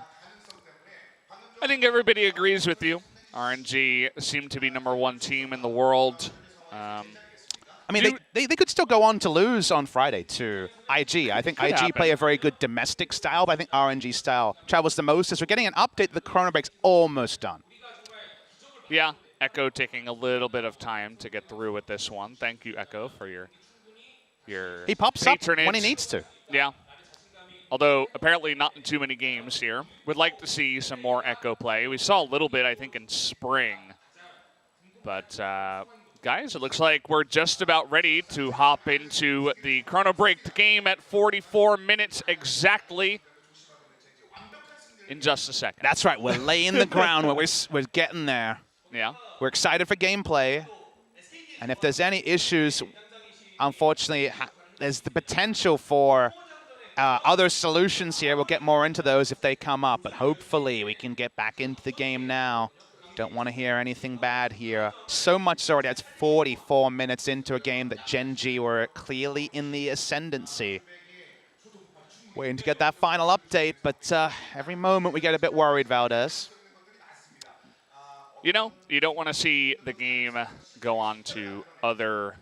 S1: I think everybody agrees with you. RNG seem to be #1 team in the world.
S2: I mean, they could still go on to lose on Friday to IG. I think IG play a very good domestic style, but I think RNG style travels the most. As we're getting an update, the Chrono Break's almost done.
S1: Yeah, Echo taking a little bit of time to get through with this one. Thank you, Echo, for your
S2: he pops
S1: patronage.
S2: Up when he needs to.
S1: Yeah. Although apparently not in too many games here. Would like to see some more Echo play. We saw a little bit, I think, in spring. But guys, it looks like we're just about ready to hop into the Chrono Break game at 44 minutes exactly in just a second.
S2: That's right. We're laying the ground. We're getting there.
S1: Yeah.
S2: We're excited for gameplay. And if there's any issues, unfortunately, there's the potential for other solutions here. We'll get more into those if they come up, but hopefully we can get back into the game now. Don't want to hear anything bad here. So much already. That's 44 minutes into a game that Gen G were clearly in the ascendancy. Waiting to get that final update, but every moment we get a bit worried, Valdez.
S1: You know, you don't want to see the game go on to other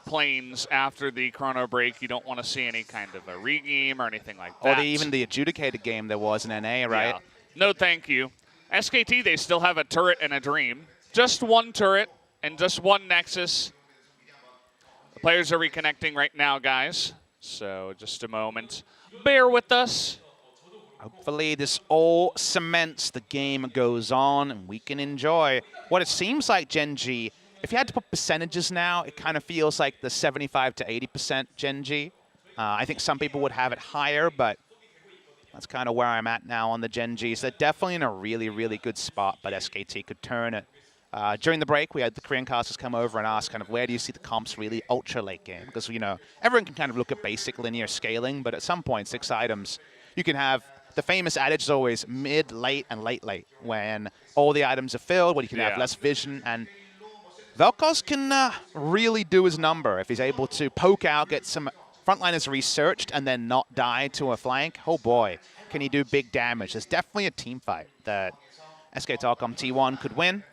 S1: planes after the Chrono Break. You don't want to see any kind of a regame or anything like that.
S2: Or even the adjudicated game there was in NA, right?
S1: Yeah. No, thank you. SKT, they still have a turret and a dream. Just one turret and just one Nexus. The players are reconnecting right now, guys. So just a moment. Bear with us.
S2: Hopefully this all cements, the game goes on, and we can enjoy what it seems like Gen G. If you had to put percentages now, it kind of feels like the 75 to 80% Gen G. I think some people would have it higher, but that's kind of where I'm at now on the Gen G. So they're definitely in a really, really good spot, but SKT could turn it. During the break, we had the Korean casters come over and ask kind of where do you see the comps really ultra late game? Because, you know, everyone can kind of look at basic linear scaling, but at some point, 6 items, you can have the famous adage is always mid, late, and late, when all the items are filled, when you can have less vision. And Vel'Koz can really do his number if he's able to poke out, get some frontliners researched, and then not die to a flank. Oh boy, can he do big damage. There's definitely a team fight that SK Telecom T1 could win.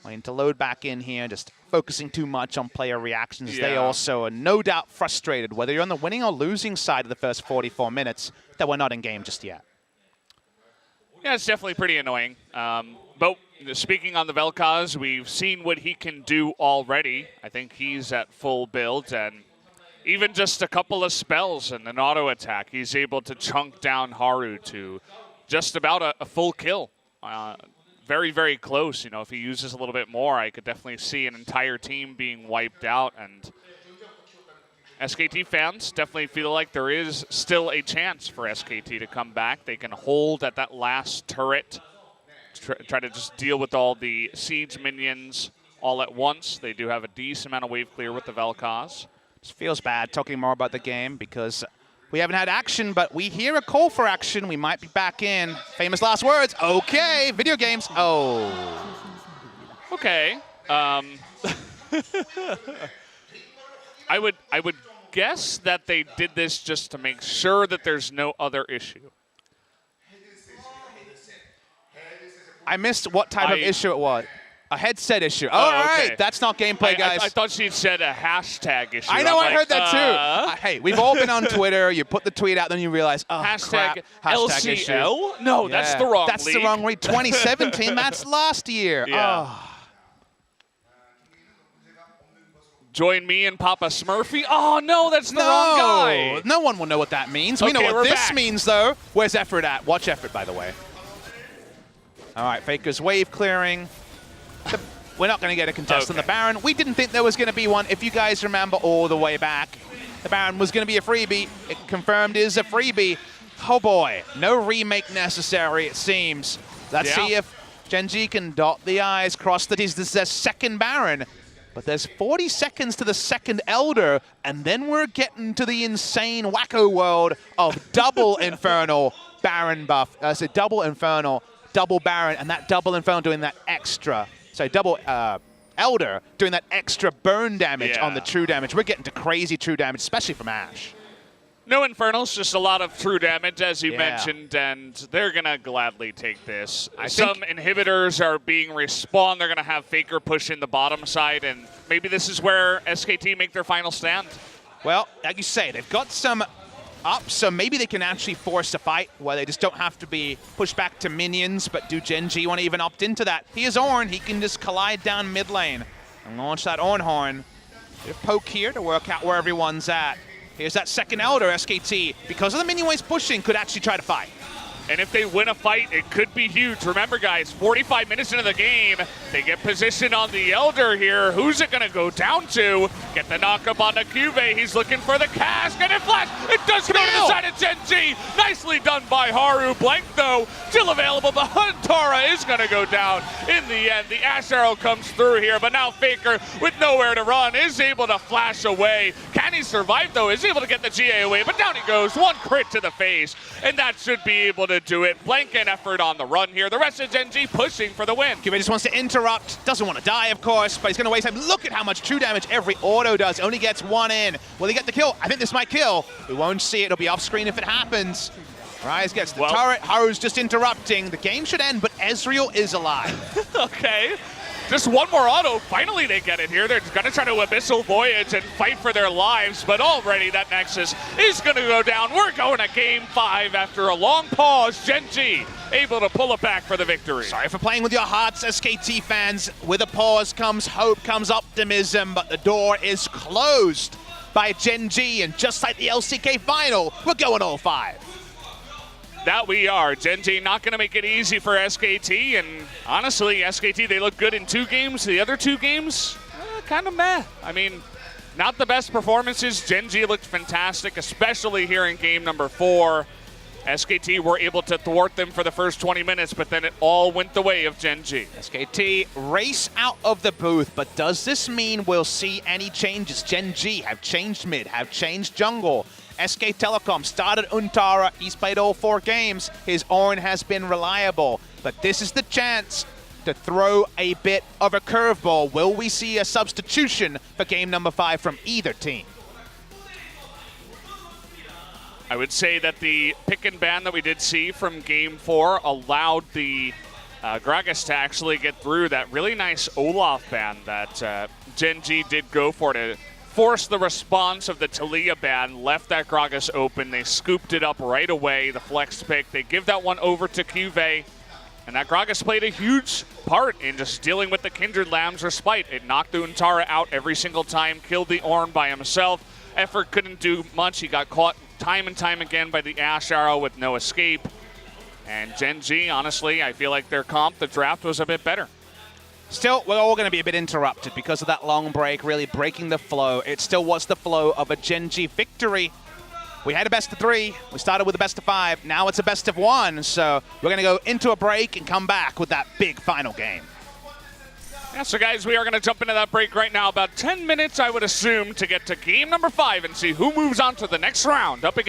S2: Waiting to load back in here, just focusing too much on player reactions. They also are no doubt frustrated, whether you're on the winning or losing side of the first 44 minutes, that we're not in game just yet.
S1: Yeah, it's definitely pretty annoying. But speaking on the Vel'Koz, we've seen what he can do already. I think he's at full build, and even just a couple of spells and an auto attack, he's able to chunk down Haru to just about a full kill. very, very close. You know, if he uses a little bit more, I could definitely see an entire team being wiped out. And SKT fans definitely feel like there is still a chance for SKT to come back. They can hold at that last turret, try to just deal with all the siege minions all at once. They do have a decent amount of wave clear with the Vel'Koz.
S2: It feels bad talking more about the game because we haven't had action, but we hear a call for action. We might be back in. Famous last words. Okay, video games. Oh.
S1: Okay. I would guess that they did this just to make sure that there's no other issue.
S2: I missed what type of issue it was. A headset issue. All right,
S1: okay.
S2: That's not gameplay, guys.
S1: I thought she said a hashtag issue.
S2: I know,
S1: I
S2: heard that too. Hey, we've all been on Twitter. You put the tweet out, then you realize, oh,
S1: hashtag
S2: crap.
S1: LCL?
S2: Issue.
S1: No, that's the wrong
S2: That's
S1: league.
S2: the wrong league. 2017, that's last year.
S1: Yeah.
S2: Oh.
S1: Join me and Papa Smurfy. Oh, no, that's the wrong guy.
S2: No one will know what that means.
S1: Okay,
S2: We know what
S1: we're
S2: this
S1: back.
S2: means, though. Where's Effort at? Watch Effort, by the way. All right, Faker's wave clearing. We're not going to get a contest on the Baron. We didn't think there was going to be one. If you guys remember all the way back, the Baron was going to be a freebie. It confirmed is a freebie. Oh boy, no remake necessary, it seems. Let's see if Gen.G can dot the I's, cross the T's. This is their second Baron. But there's 40 seconds to the second Elder, and then we're getting to the insane wacko world of double Infernal Baron buff. So double Infernal, double Baron, and that double Infernal doing that extra. So double Elder doing that extra burn damage on the true damage. We're getting to crazy true damage, especially from Ashe.
S1: No Infernals, just a lot of true damage, as you mentioned, and they're going to gladly take this. Some inhibitors are being respawned. They're going to have Faker push in the bottom side, and maybe this is where SKT make their final stand.
S2: Well, like you say, they've got some up, so maybe they can actually force a fight where they just don't have to be pushed back to minions, but do Gen.G want to even opt into that? He is Ornn. He can just collide down mid lane and launch that Ornn horn. Bit of poke here to work out where everyone's at. Here's that second Elder, SKT, because of the minion waves pushing, could actually try to fight.
S1: And if they win a fight, it could be huge. Remember, guys, 45 minutes into the game, they get position on the Elder here. Who's it going to go down to? Get the knock-up on the Cuvee. He's looking for the cask, and it flash. It does go to the side of Gen.G. Nicely done by Haru. Blank, though, still available, but Huntara is going to go down in the end. The Ashe Arrow comes through here, but now Faker, with nowhere to run, is able to flash away. Can he survive, though? Is able to get the GA away, but down he goes. One crit to the face, and that should be able to do it. Blanket effort on the run here. The rest of Gen.G pushing for the win.
S2: Cuvee just wants to interrupt. Doesn't want to die, of course, but he's going to waste time. Look at how much true damage every auto does. Only gets one in. Will he get the kill? I think this might kill. We won't see it. It'll be off screen if it happens. Rise gets the turret. Haru's just interrupting. The game should end, but Ezreal is alive.
S1: Okay. Just one more auto. Finally, they get it here. They're going to try to Abyssal Voyage and fight for their lives, but already that Nexus is going to go down. We're going to Game 5 after a long pause. Gen.G able to pull it back for the victory.
S2: Sorry for playing with your hearts, SKT fans. With a pause comes hope, comes optimism, but the door is closed by Gen.G, and just like the LCK final, we're going all 5.
S1: That we are. Gen.G not going to make it easy for SKT, and honestly, SKT, they look good in 2 games. The other 2 games, kind of meh. I mean, not the best performances. Gen.G looked fantastic, especially here in game number 4. SKT were able to thwart them for the first 20 minutes, but then it all went the way of Gen.G.
S2: SKT race out of the booth, but does this mean we'll see any changes? Gen.G have changed mid, have changed jungle. SK Telecom started Untara. He's played all 4 games. His Ornn has been reliable, but this is the chance to throw a bit of a curveball. Will we see a substitution for game number 5 from either team?
S1: I would say that the pick and ban that we did see from game 4 allowed the Gragas to actually get through that really nice Olaf ban that Gen.G did go for to force the response of the Talia ban, left that Gragas open. They scooped it up right away, the flex pick. They give that one over to Cuvee, and that Gragas played a huge part in just dealing with the Kindred Lamb's respite. It knocked the Untara out every single time, killed the Ornn by himself. Effort couldn't do much. He got caught time and time again by the Ashe Arrow with no escape. And Gen G, honestly, I feel like their comp, the draft, was a bit better.
S2: Still, we're all going to be a bit interrupted because of that long break, really breaking the flow. It still was the flow of a Gen G victory. We had a best of 3. We started with a best of 5. Now it's a best of 1. So we're going to go into a break and come back with that big final game.
S1: Yeah, so guys, we are going to jump into that break right now. About 10 minutes, I would assume, to get to game number 5 and see who moves on to the next round. Up again.